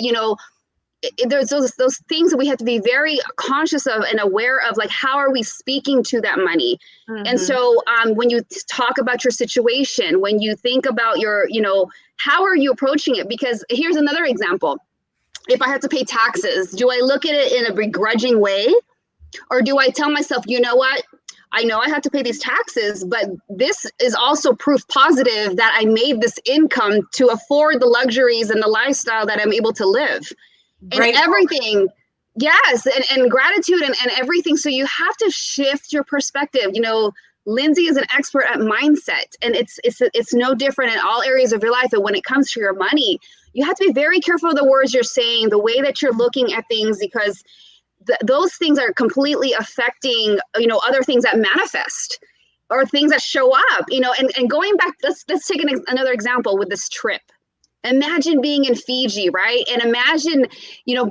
there's those things that we have to be very conscious of and aware of, like, how are we speaking to that money? And so when you talk about your situation, when you think about your, how are you approaching it? Because here's another example. If I have to pay taxes, do I look at it in a begrudging way? Or do I tell myself, you know what? I know I have to pay these taxes, but this is also proof positive that I made this income to afford the luxuries and the lifestyle that I'm able to live. And everything, yes, and gratitude and everything. So you have to shift your perspective. Lindsey is an expert at mindset, and it's no different in all areas of your life. And when it comes to your money, you have to be very careful of the words you're saying, the way that you're looking at things, because those things are completely affecting, other things that manifest or things that show up, and going back, let's take another example with this trip. Imagine being in Fiji, right? And imagine,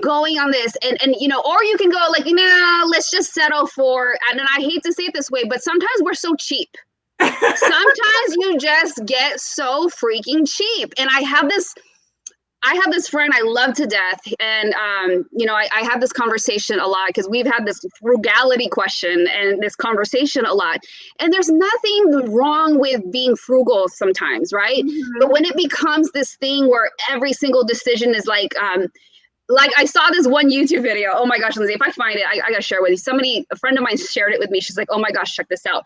going on this and, or you can go like, let's just settle for, and I hate to say it this way, but sometimes we're so cheap. Sometimes you just get so freaking cheap. And I have this friend I love to death. And, I have this conversation a lot because we've had this frugality question and this conversation a lot. And there's nothing wrong with being frugal sometimes, right? But when it becomes this thing where every single decision is like I saw this one YouTube video. Oh my gosh, Lindsey, if I find it, I got to share it with you. A friend of mine shared it with me. She's like, oh my gosh, check this out.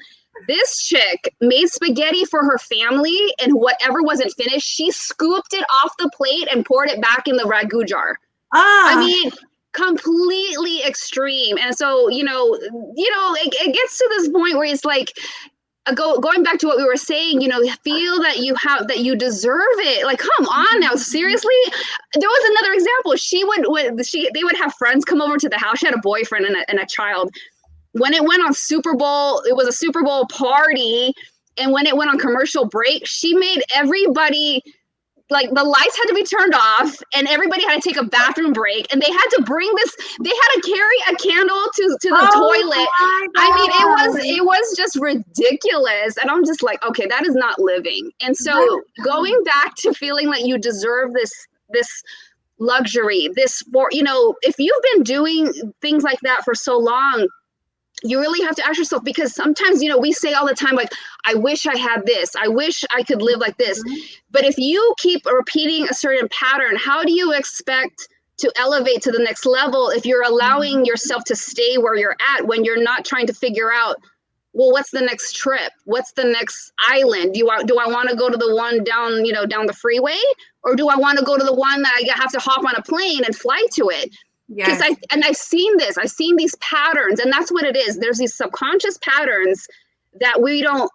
This chick made spaghetti for her family, and whatever wasn't finished, she scooped it off the plate and poured it back in the ragu jar. I mean, completely extreme. And so, it gets to this point where it's like, going back to what we were saying, feel that you deserve it. Like, come on now, seriously. There was another example. They would have friends come over to the house. She had a boyfriend and a child. When it went on Super Bowl, it was a Super Bowl party. And when it went on commercial break, she made everybody, like, the lights had to be turned off and everybody had to take a bathroom break. And they had to carry a candle to the toilet. I mean, it was just ridiculous. And I'm just like, okay, that is not living. And so going back to feeling like you deserve this luxury, this sport. If you've been doing things like that for so long, you really have to ask yourself, because sometimes, we say all the time, like, I wish I had this, I wish I could live like this. But if you keep repeating a certain pattern, how do you expect to elevate to the next level if you're allowing yourself to stay where you're at, when you're not trying to figure out, well, what's the next trip? What's the next island? Do I want to go to the one down, down the freeway? Or do I want to go to the one that I have to hop on a plane and fly to it? Because Yes. I've seen these patterns, and that's what it is. There's these subconscious patterns that we don't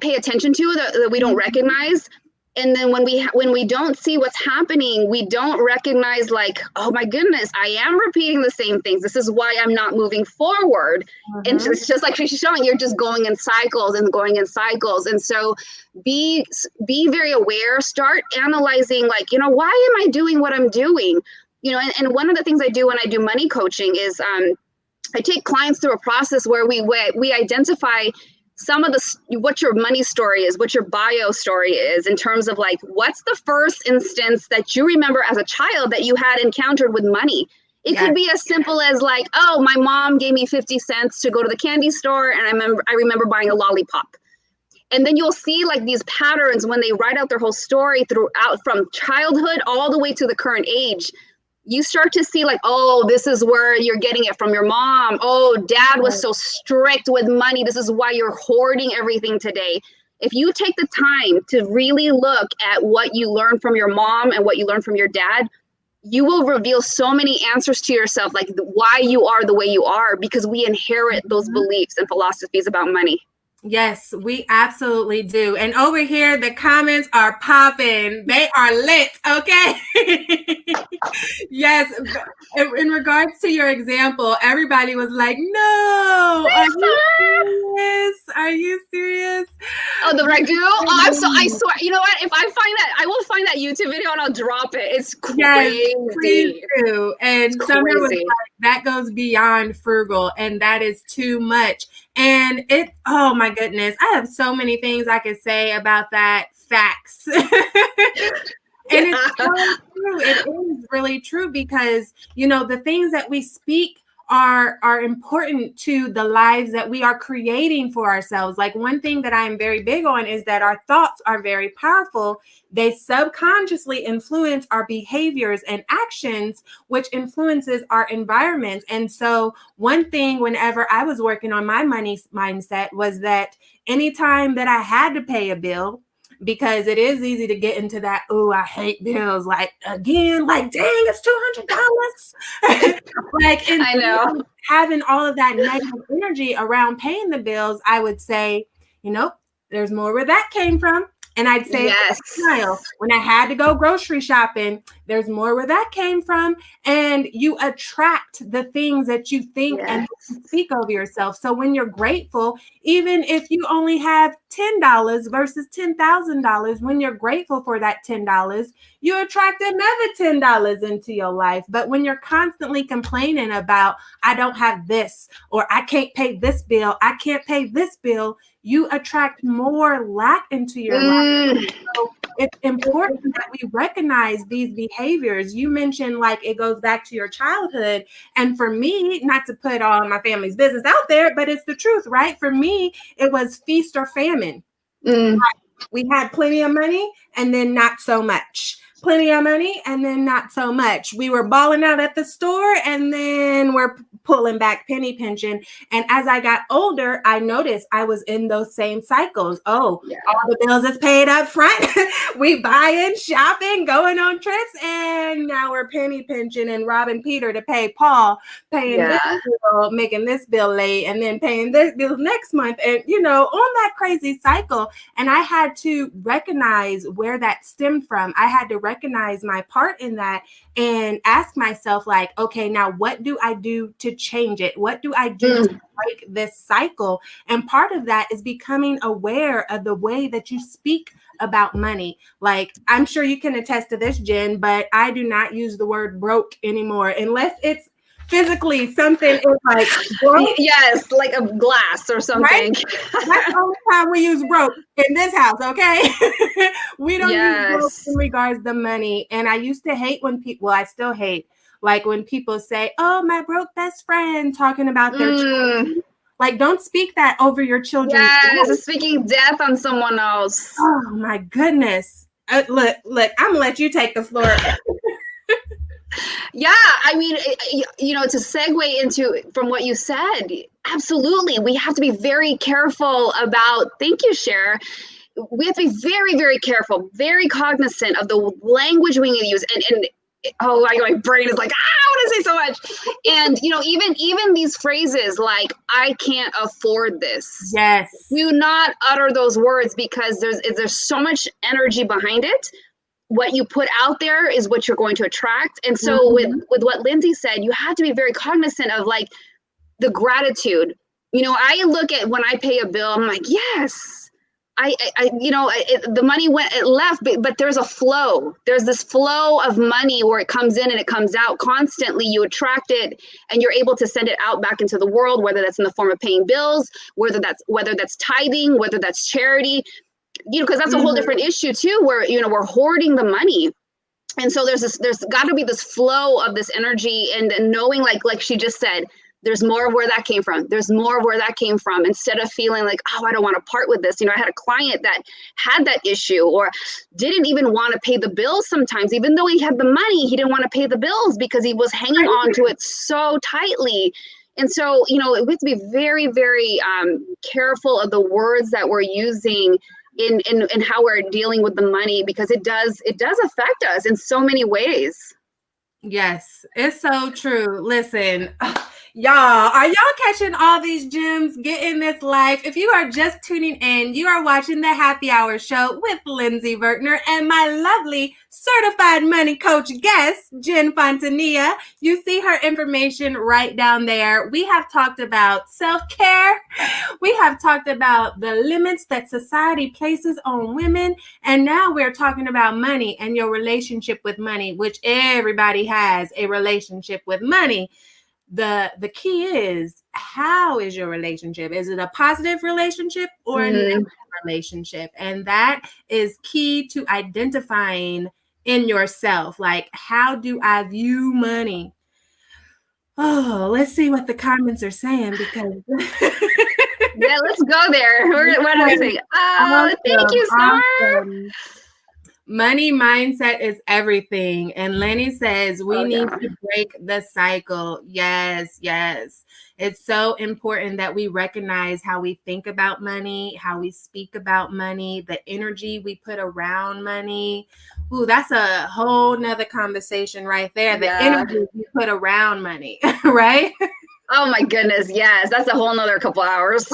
pay attention to, that we don't recognize. And then when we don't see what's happening, we don't recognize, like, oh my goodness, I am repeating the same things. This is why I'm not moving forward. And it's just like she's showing, you're just going in cycles and going in cycles. And so be very aware, start analyzing, like, why am I doing what I'm doing? And one of the things I do when I do money coaching is I take clients through a process where we identify some of what your money story is, what your bio story is, in terms of, like, what's the first instance that you remember as a child that you had encountered with money. It could be as simple as, like, oh, my mom gave me 50 cents to go to the candy store, and I remember buying a lollipop. And then you'll see, like, these patterns when they write out their whole story throughout, from childhood all the way to the current age. You start to see, like, oh, this is where you're getting it from your mom. Oh, dad was so strict with money. This is why you're hoarding everything today. If you take the time to really look at what you learned from your mom and what you learned from your dad, you will reveal so many answers to yourself, like why you are the way you are, because we inherit those beliefs and philosophies about money. Yes, we absolutely do. And over here, the comments are popping. They are lit, okay? Yes. In regards to your example, everybody was like, no, are you serious? Are you serious? Oh, the ragu? Oh, I swear, you know what? If I find that, I will find that YouTube video and I'll drop it. It's crazy. Yes, please do. And Summer was like, that goes beyond frugal, and that is too much. And oh my goodness, I have so many things I could say about that. Facts. And it's so true. It is really true, because, the things that we speak are important to the lives that we are creating for ourselves. Like, one thing that I'm very big on is that our thoughts are very powerful. They subconsciously influence our behaviors and actions, which influences our environment. And so one thing, whenever I was working on my money mindset, was that anytime that I had to pay a bill, because it is easy to get into that, oh, I hate bills, like, again, like, dang, it's $200. Like, I know. Having all of that negative energy around paying the bills, I would say, there's more where that came from. And I'd say, yes, when I had to go grocery shopping, there's more where that came from. And you attract the things that you think and speak over yourself. So when you're grateful, even if you only have $10 versus $10,000, when you're grateful for that $10, you attract another $10 into your life. But when you're constantly complaining about, I don't have this, or I can't pay this bill, I can't pay this bill, you attract more lack into your life. So it's important that we recognize these behaviors. You mentioned, like, it goes back to your childhood. And for me, not to put all my family's business out there, but it's the truth, right? For me, it was feast or famine. We had plenty of money and then not so much. Plenty of money and then not so much. We were balling out at the store and then we're pulling back, penny pinching. And as I got older, I noticed I was in those same cycles. Oh, all the bills is paid up front. We buying, shopping, going on trips, and now we're penny pinching and robbing Peter to pay Paul, paying this bill, making this bill late, and then paying this bill next month, and on that crazy cycle. And I had to recognize where that stemmed from. I had to recognize my part in that and ask myself, like, okay, now what do I do to change it? What do I do to break this cycle? And part of that is becoming aware of the way that you speak about money. Like, I'm sure you can attest to this, Jen, but I do not use the word broke anymore unless it's physically something is like broke, Yes, like a glass or something. right? That's the only time we use broke in this house, okay? We don't use broke Yes. in regards to money. And I used to hate when people, well, I still hate, like when people say, oh, my broke best friend, talking about their Mm, children. Like, don't speak that over your children's yes, life. speaking death on someone else. Oh, my goodness. Look, I'm going to let you take the floor. Yeah, I mean, to segue into from what you said, absolutely, we have to be very careful about. Thank you, Cher. We have to be very, very careful, very cognizant of the language we need to use. And oh, my brain is like, I want to say so much. And even these phrases like "I can't afford this." Yes. Do not utter those words because there's so much energy behind it. What you put out there is what you're going to attract. And so with what Lindsey said, you have to be very cognizant of like the gratitude. I look at when I pay a bill, I'm like, yes, the money it left, but there's a flow. There's this flow of money where it comes in and it comes out constantly. You attract it and you're able to send it out back into the world, whether that's in the form of paying bills, whether that's tithing, whether that's charity, because that's a whole different issue too, where, we're hoarding the money. And so there's got to be this flow of this energy and knowing like she just said, there's more of where that came from. There's more of where that came from instead of feeling like, oh, I don't want to part with this. I had a client that had that issue or didn't even want to pay the bills sometimes, even though he had the money, he didn't want to pay the bills because he was hanging on to it so tightly. And so, we have to be very, very careful of the words that we're using in how we're dealing with the money, because it does affect us in so many ways. Yes, it's so true. Listen, y'all, are y'all catching all these gems? Getting this life? If you are just tuning in, you are watching the Happy Hour Show with Lindsey Vertner and my lovely certified money coach guest, Jen Fontanilla. You see her information right down there. We have talked about self-care. We have talked about the limits that society places on women. And now we're talking about money and your relationship with money, which everybody has a relationship with money. The key is, how is your relationship? Is it a positive relationship or a negative relationship? And that is key to identifying in yourself. Like, how do I view money? Oh, let's see what the comments are saying, because yeah, let's go there. What do I say? Oh, thank you, Star. Awesome. Money mindset is everything. And Lenny says we need to break the cycle. Yes, yes. It's so important that we recognize how we think about money, how we speak about money, the energy we put around money. Ooh, that's a whole nother conversation right there. The energy we put around money, right? Oh my goodness, yes, that's a whole nother couple hours.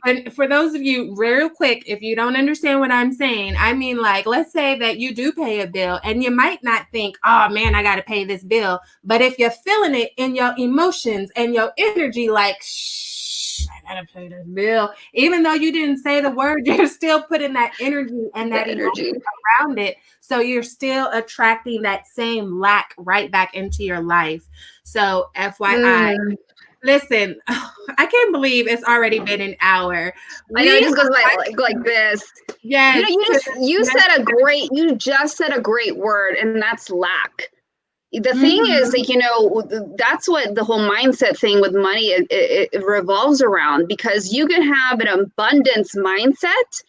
And for those of you, real quick, if you don't understand what I'm saying, I mean, like, let's say that you do pay a bill and you might not think, oh man, I got to pay this bill. But if you're feeling it in your emotions and your energy, like, shh, I got to pay this bill. Even though you didn't say the word, you're still putting that energy and that energy around it. So you're still attracting that same lack right back into your life. So FYI, listen, I can't believe it's already been an hour. I know, it just goes like this. Yes. You just said a great word, and that's lack. The thing is, like, that's what the whole mindset thing with money it revolves around, because you can have an abundance mindset,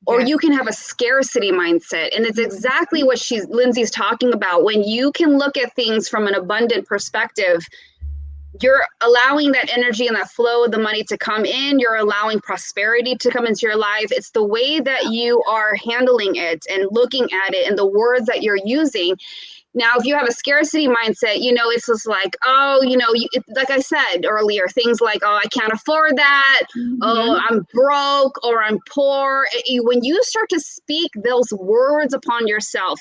or you can have a scarcity mindset. And it's exactly what Lindsey's talking about. When you can look at things from an abundant perspective, you're allowing that energy and that flow of the money to come in. You're allowing prosperity to come into your life. It's the way that you are handling it and looking at it and the words that you're using. Now, if you have a scarcity mindset, it's just like, like I said earlier, things like, oh, I can't afford that. Oh, I'm broke, or I'm poor. When you start to speak those words upon yourself,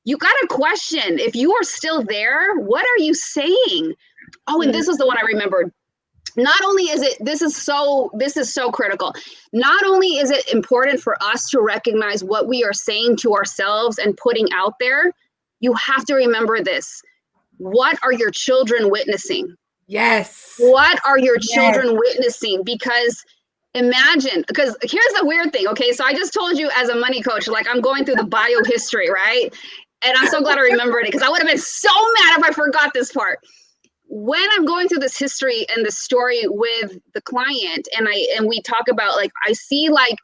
you got to question, if you are still there, what are you saying? Oh, and this is the one I remembered. Not only is it, this is so critical. Not only is it important for us to recognize what we are saying to ourselves and putting out there, you have to remember this. Yes. What are your children witnessing? Yes. What are your Yes. children witnessing? Because imagine, because here's the weird thing. Okay. So I just told you as a money coach, like I'm going through the biohistory, right? And I'm so glad I remembered it because I would have been so mad if I forgot this part. When I'm going through this history and the story with the client and we talk about like, I see like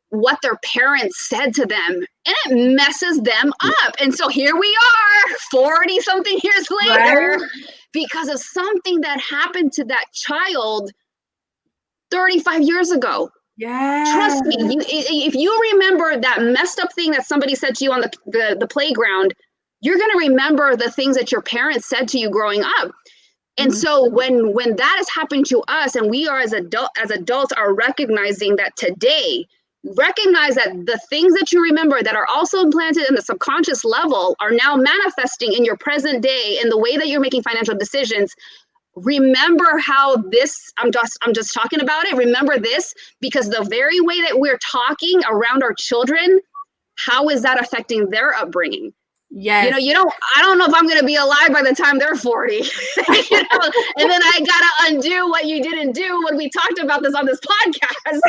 what their parents said to them and it messes them up. And so here we are 40 something years later, Right? because of something that happened to that child 35 years ago. Yes. Trust me, if you remember that messed up thing that somebody said to you on the playground, you're going to remember the things that your parents said to you growing up. And so when that is happening to us and we are as adults are recognizing that today, recognize that the things that you remember that are also implanted in the subconscious level are now manifesting in your present day in the way that you're making financial decisions. Remember how this, I'm just talking about it. Remember this, because the very way that we're talking around our children, how is that affecting their upbringing? Yes. I don't know if I'm going to be alive by the time they're 40, and then I got to undo what you didn't do when we talked about this on this podcast.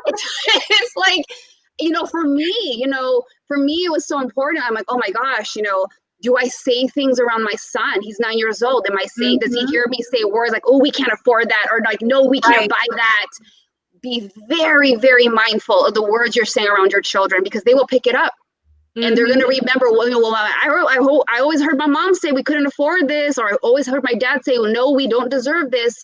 It's like, for me, it was so important. I'm like, oh my gosh, do I say things around my son? He's 9 years old. Am I saying, does he hear me say words like, oh, we can't afford that? Or like, no, we can't buy that. Be very, very mindful of the words you're saying around your children because they will pick it up. And they're going to remember, I always heard my mom say we couldn't afford this, or I always heard my dad say, well, no, we don't deserve this.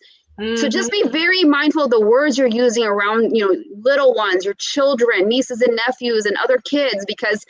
So just be very mindful of the words you're using around, little ones, your children, nieces and nephews and other kids, because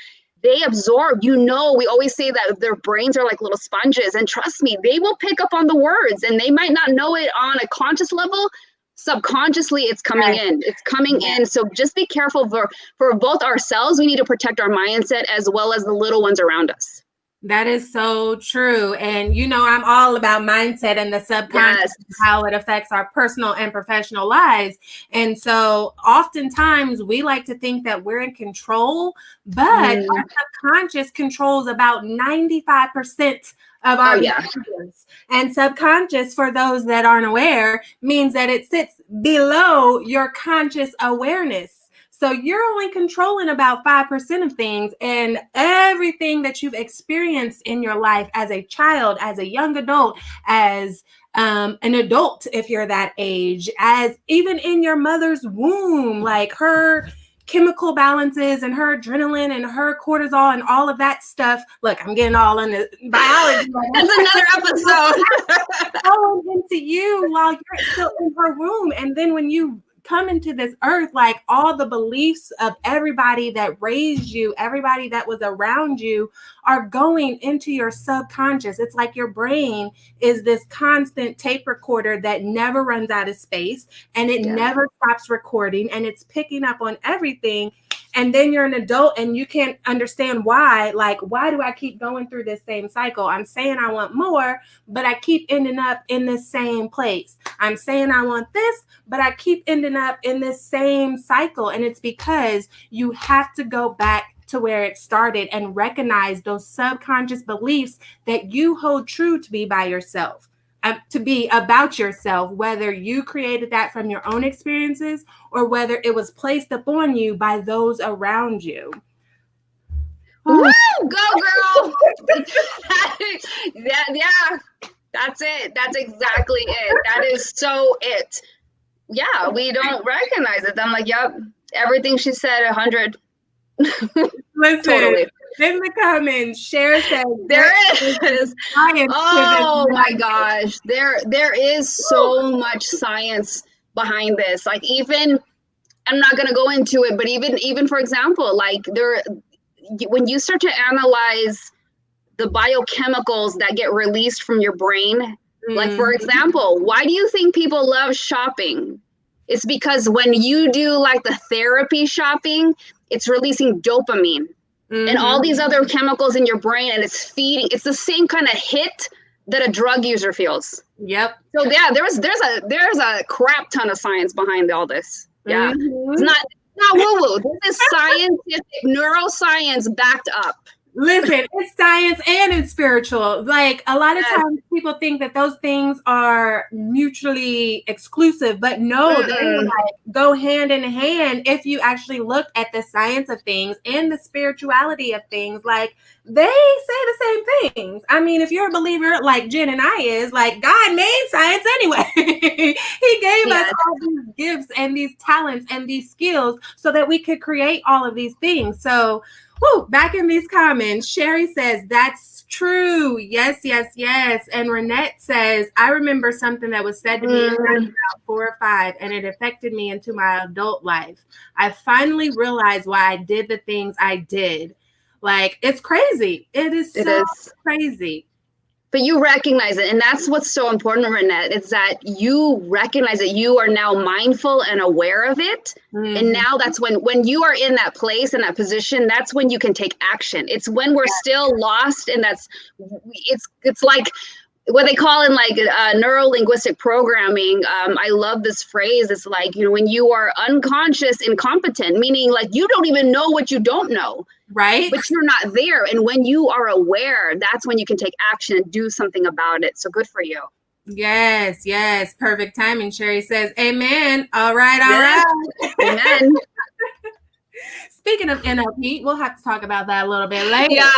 they absorb, we always say that their brains are like little sponges. And trust me, they will pick up on the words and they might not know it on a conscious level. Subconsciously it's coming in. So just be careful for both ourselves. We need to protect our mindset as well as the little ones around us. That is so true. And I'm all about mindset and the subconscious, how it affects our personal and professional lives. And so oftentimes we like to think that we're in control, but our subconscious controls about 95% of our behaviors. And subconscious, for those that aren't aware, means that it sits below your conscious awareness. So you're only controlling about 5% of things, and everything that you've experienced in your life as a child, as a young adult, as an adult, if you're that age, as even in your mother's womb, like her chemical balances and her adrenaline and her cortisol and all of that stuff. Look, I'm getting all into biology. That's another episode. Going into you while you're still in her womb. And then when you come into this earth, like all the beliefs of everybody that raised you, everybody that was around you are going into your subconscious. It's like your brain is this constant tape recorder that never runs out of space and it never stops recording and it's picking up on everything. And then you're an adult and you can't understand why. Like, why do I keep going through this same cycle? I'm saying I want more, but I keep ending up in the same place. I'm saying I want this, but I keep ending up in this same cycle. And it's because you have to go back to where it started and recognize those subconscious beliefs that you hold true to be by yourself. To be about yourself, whether you created that from your own experiences or whether it was placed upon you by those around you. Woo! Go, girl! Yeah, that's it. That's exactly it. That is so it. Yeah, we don't recognize it. I'm like, yep, everything she said, 100. Listen, totally. In the comments, Cher said there is. Oh my gosh, there is so much science behind this. Like even, I'm not going to go into it, but even for example, like when you start to analyze the biochemicals that get released from your brain, like for example, why do you think people love shopping? It's because when you do like the therapy shopping, it's releasing dopamine. And all these other chemicals in your brain, and it's the same kind of hit that a drug user feels. Yep. So yeah, there's a crap ton of science behind all this. Yeah. It's not woo-woo. This is scientific neuroscience backed up. Listen, it's science and it's spiritual. Like a lot of times people think that those things are mutually exclusive, but no, they like go hand in hand if you actually look at the science of things and the spirituality of things. Like they say the same things. I mean, if you're a believer like Jen and I is, like God made science anyway. He gave us all these gifts and these talents and these skills so that we could create all of these things. So back in these comments, Sherry says, that's true. Yes, yes, yes. And Renette says, I remember something that was said to me when I was about 4 or 5, and it affected me into my adult life. I finally realized why I did the things I did. Like, it's crazy. It is crazy. But you recognize it. And that's what's so important, Renette, is that you recognize that you are now mindful and aware of it. Mm-hmm. And now that's when you are in that place, in that position, that's when you can take action. It's when we're still lost. And it's like what they call in like neuro-linguistic programming. I love this phrase. It's like, when you are unconscious incompetent, meaning like you don't even know what you don't know. Right. But you're not there. And when you are aware, that's when you can take action and do something about it. So good for you. Yes, yes. Perfect timing. Sherry says, amen. All right. Amen. Speaking of NLP, we'll have to talk about that a little bit later. Yeah.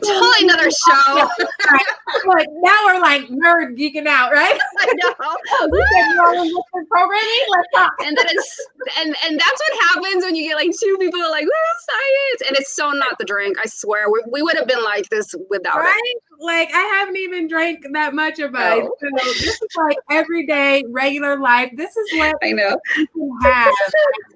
Totally another show. Like, now we're like nerd geeking out, right? I know. Programming. Let's talk. And then and that's what happens when you get like two people who are like, science. And it's so not the drink. I swear. We would have been like this without it. Like, I haven't even drank that much of it. So this is like everyday, regular life. This is what I know you have.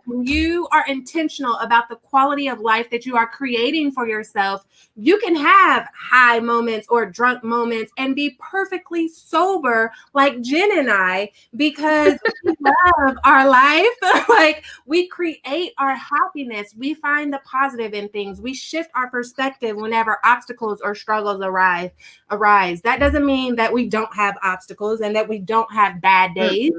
When you are intentional about the quality of life that you are creating for yourself, you can have high moments or drunk moments and be perfectly sober like Jen and I, because we love our life. Like, we create our happiness. We find the positive in things. We shift our perspective whenever obstacles or struggles arise. That doesn't mean that we don't have obstacles and that we don't have bad days,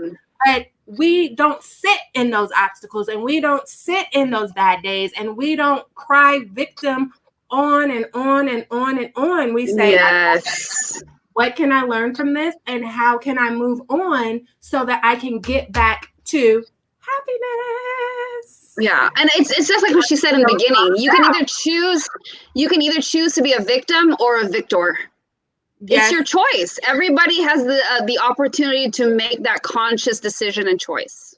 but we don't sit in those obstacles and we don't sit in those bad days and we don't cry victim on and on and on and on. We say, yes, what can I learn from this and how can I move on so that I can get back to happiness? Yeah. And it's just like what she said in the beginning. You can either choose to be a victim or a victor. Yes. It's your choice. Everybody has the opportunity to make that conscious decision and choice.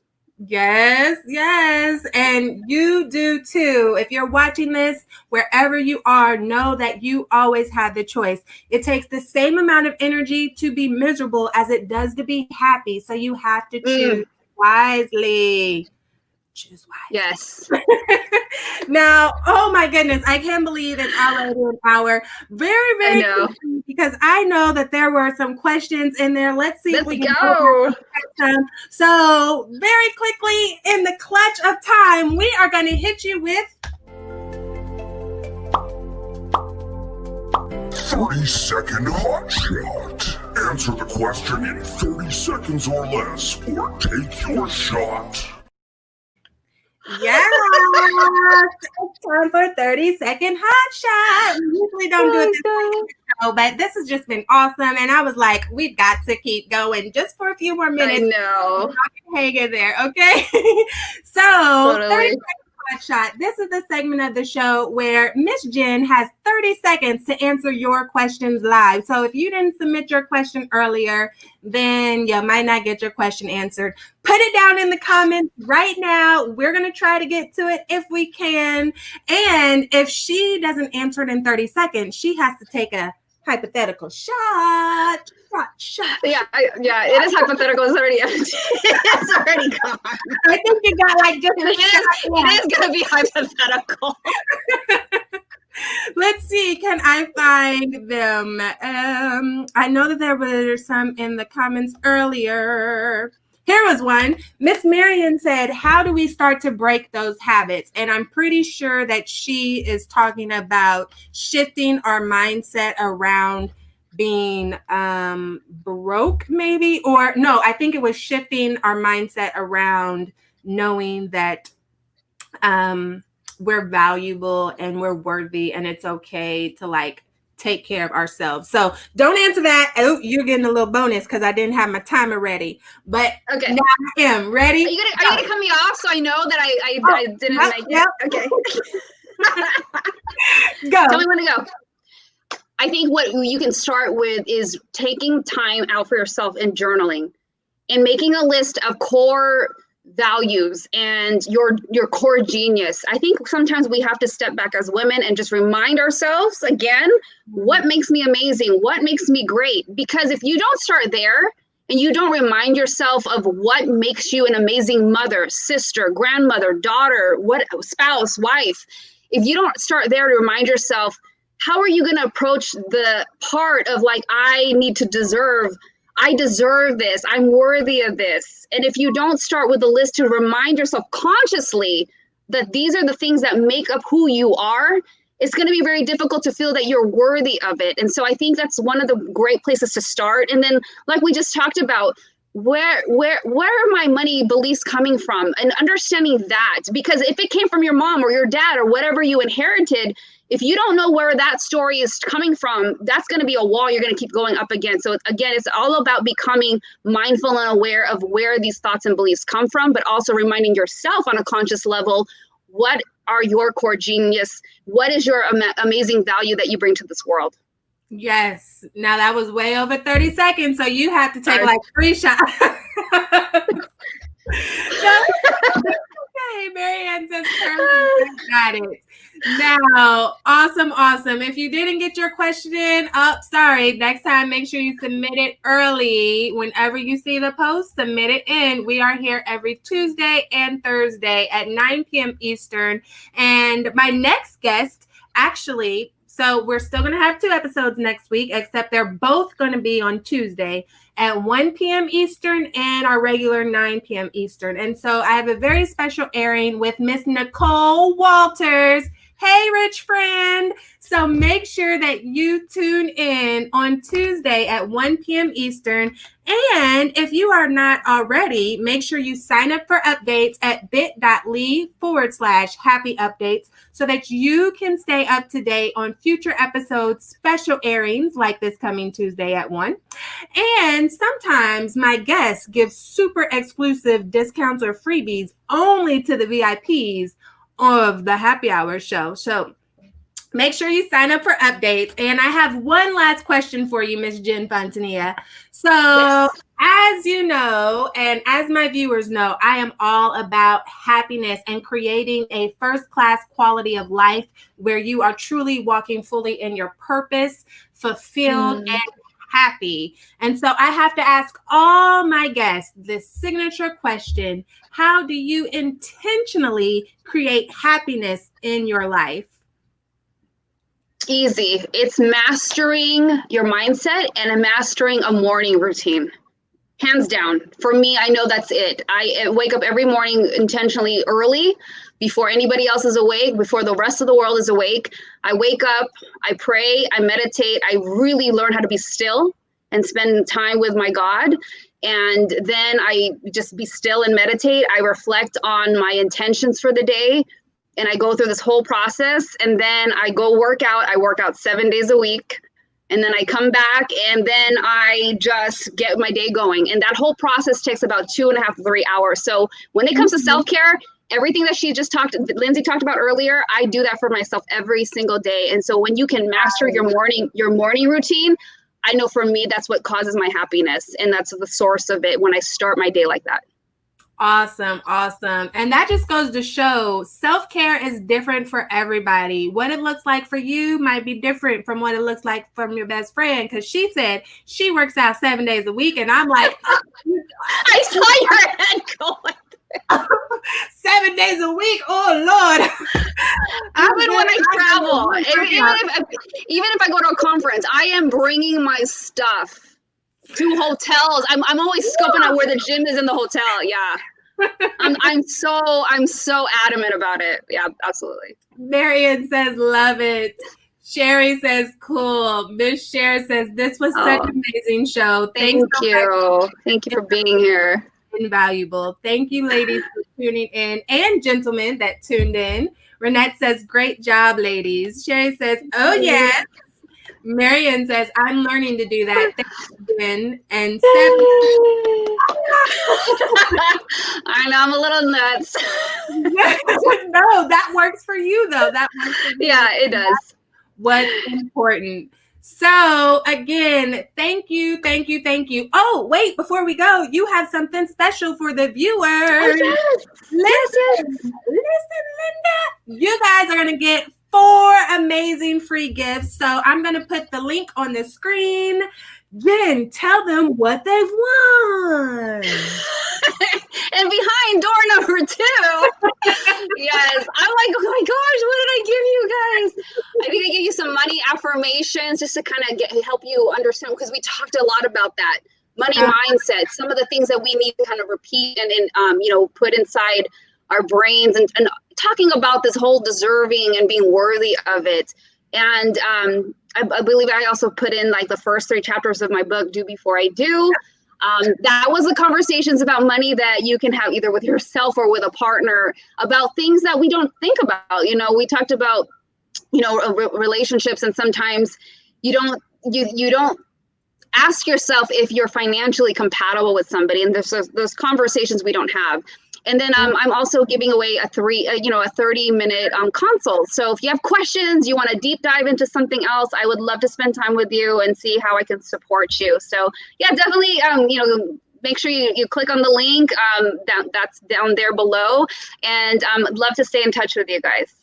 Yes, yes. And you do too. If you're watching this, wherever you are, know that you always have the choice. It takes the same amount of energy to be miserable as it does to be happy. So you have to choose wisely. Choose wisely. Yes. Now, oh my goodness, I can't believe it's already an hour. Very, very quickly, because I know that there were some questions in there. Let's see if we can go. So very quickly, in the clutch of time, we are going to hit you with 30-second hot shot. Answer the question in 30 seconds or less, or take your shot. Yes, it's time for 30-second hot shot. We usually don't do it this show, but this has just been awesome. And I was like, we've got to keep going just for a few more minutes. I know. Hang in there, okay? So, 30-second hot shot. This is the segment of the show where Miss Jen has 30 seconds to answer your questions live. So if you didn't submit your question earlier, then you might not get your question answered. Put it down in the comments right now. We're going to try to get to it if we can. And if she doesn't answer it in 30 seconds, she has to take a hypothetical shot. Yeah, it is hypothetical. It's already empty. It's already gone. I think you got like just it is going to be hypothetical. Let's see. Can I find them? I know that there were some in the comments earlier. Here was one. Miss Marion said, how do we start to break those habits? And I'm pretty sure that she is talking about shifting our mindset around being broke, maybe, or no, I think it was shifting our mindset around knowing that we're valuable and we're worthy, and it's okay to like take care of ourselves. So don't answer that. Oh, you're getting a little bonus because I didn't have my timer ready. But Okay. now I am ready. Are you gonna cut me off so I know that I didn't make it? Okay. Go. Tell me when to go. I think what you can start with is taking time out for yourself and journaling and making a list of core values and your core genius. I think sometimes we have to step back as women and just remind ourselves again, what makes me amazing? What makes me great? Because if you don't start there and you don't remind yourself of what makes you an amazing mother, sister, grandmother, daughter, what spouse, wife, if you don't start there to remind yourself, how are you going to approach the part of like, I deserve this. I'm worthy of this. And if you don't start with a list to remind yourself consciously that these are the things that make up who you are, it's going to be very difficult to feel that you're worthy of it. And so I think that's one of the great places to start. And then, like we just talked about, where are my money beliefs coming from, and understanding that, because if it came from your mom or your dad or whatever you inherited, if you don't know where that story is coming from, that's going to be a wall you're going to keep going up against. So again, it's all about becoming mindful and aware of where these thoughts and beliefs come from, but also reminding yourself on a conscious level, what are your core genius? What is your amazing value that you bring to this world? Yes. Now that was way over 30 seconds, so you have to take like 3 shots. Okay, Marianne says got it. Now, awesome. If you didn't get your question in, sorry, next time make sure you submit it early. Whenever you see the post, submit it in. We are here every Tuesday and Thursday at 9 p.m. Eastern. And my next guest, actually, so we're still going to have 2 episodes next week, except they're both going to be on Tuesday at 1 p.m. Eastern and our regular 9 p.m. Eastern. And so I have a very special airing with Miss Nicole Walters. Hey, rich friend. So make sure that you tune in on Tuesday at 1 p.m. Eastern. And if you are not already, make sure you sign up for updates at bit.ly/happy updates so that you can stay up to date on future episodes, special airings like this coming Tuesday at 1. And sometimes my guests give super exclusive discounts or freebies only to the VIPs of the Happy Hour show. So make sure you sign up for updates. And I have one last question for you, Miss Jen Fontanilla. So yes. As you know, and as my viewers know, I am all about happiness and creating a first-class quality of life where you are truly walking fully in your purpose, fulfilled, and happy. And so I have to ask all my guests this signature question: how do you intentionally create happiness in your life? Easy. It's mastering your mindset and mastering a morning routine. Hands down. For me, I know that's it. I wake up every morning intentionally early, before anybody else is awake, before the rest of the world is awake. I wake up, I pray, I meditate. I really learn how to be still and spend time with my God. And then I just be still and meditate. I reflect on my intentions for the day. And I go through this whole process, and then I go work out. I work out 7 days a week. And then I come back, and then I just get my day going. And that whole process takes about 2.5 to 3 hours. So when it comes to self-care, everything that Lindsey talked about earlier, I do that for myself every single day. And so when you can master your morning routine, I know for me, that's what causes my happiness. And that's the source of it when I start my day like that. Awesome. And that just goes to show self-care is different for everybody. What it looks like for you might be different from what it looks like from your best friend, because she said she works out 7 days a week. And I'm like, I saw your head going. 7 days a week. Oh, Lord. Even when I travel, even if I go to a conference, I am bringing my stuff to hotels. I'm always scoping out where the gym is in the hotel. Yeah. I'm so adamant about it. Yeah, absolutely. Marianne says, love it. Sherry says, cool. Miss Cher says, this was such an amazing show. Thank you. Thank you for being here. Invaluable. Thank you, ladies, for tuning in, and gentlemen that tuned in. Renette says, great job, ladies. Sherry says, oh, yes. Marion says, I'm learning to do that. Thank you, Jen. And Seven. I know, I'm a little nuts. No, that works for you, though. That works for you. Yeah, it does. What's important. So again, thank you. Oh, wait, before we go, you have something special for the viewers. Oh, yes. Listen, Linda, you guys are going to get 4 amazing free gifts. So I'm going to put the link on the screen. Jen, tell them what they've won. And behind door number 2, yes, I'm like, oh my gosh, what did I give you guys? I think I gave you some money affirmations just to kind of help you understand, because we talked a lot about that money mindset, some of the things that we need to kind of repeat and put inside our brains, and talking about this whole deserving and being worthy of it. And I believe I also put in like the first 3 chapters of my book, Do Before I Do. That was the conversations about money that you can have either with yourself or with a partner, about things that we don't think about. We talked about, relationships, and sometimes you don't ask yourself if you're financially compatible with somebody, and there's those conversations we don't have. And then I'm also giving away a 30-minute consult. So if you have questions, you want to deep dive into something else, I would love to spend time with you and see how I can support you. So yeah, definitely, make sure you click on the link that's down there below. And I'd love to stay in touch with you guys.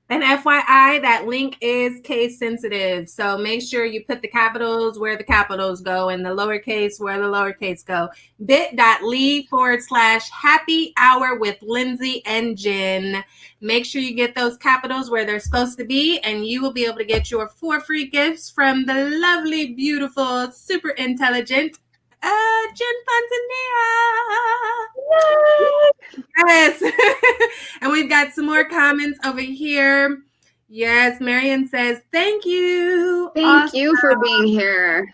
And FYI, that link is case sensitive. So make sure you put the capitals where the capitals go and the lowercase where the lowercase go. bit.ly/happy hour with Lindsey and Jen. Make sure you get those capitals where they're supposed to be, and you will be able to get your 4 free gifts from the lovely, beautiful, super intelligent Jen Fontanilla. Yes. And we've got some more comments over here. Yes, Marion says, thank you. Thank you for being here.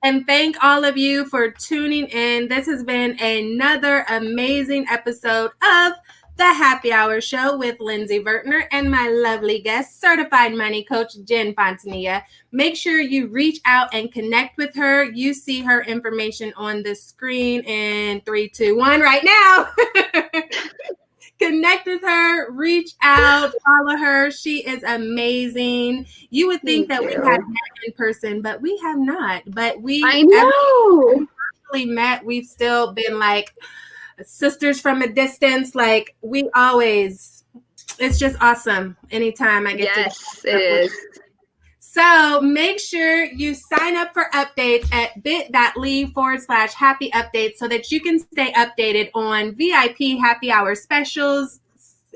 And thank all of you for tuning in. This has been another amazing episode of The Happy Hour Show with Lindsey Vertner and my lovely guest, certified money coach, Jen Fontanilla. Make sure you reach out and connect with her. You see her information on the screen in 3, 2, 1 right now. Connect with her, reach out, follow her. She is amazing. You would think that we had met in person, but we have not. But I know. Actually met. We've still been like sisters from a distance. Like we always, it's just awesome. Anytime I get to. Yes, it is. So make sure you sign up for updates at bit.ly/happy updates so that you can stay updated on VIP happy hour specials,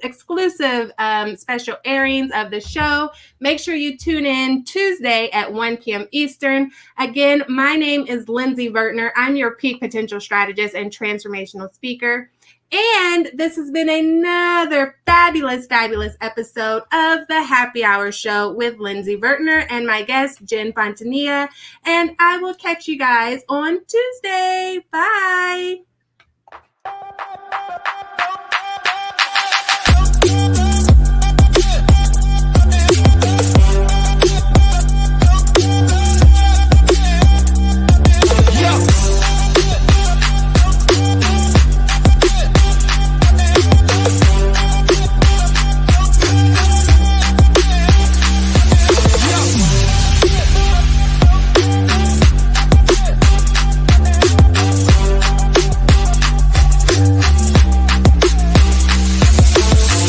exclusive special airings of the show. Make sure you tune in Tuesday at 1 p.m. Eastern. Again, my name is Lindsey Vertner. I'm your peak potential strategist and transformational speaker. And this has been another fabulous episode of The Happy Hour Show with Lindsey Vertner and my guest, Jen Fontanilla. And I will catch you guys on Tuesday. Bye.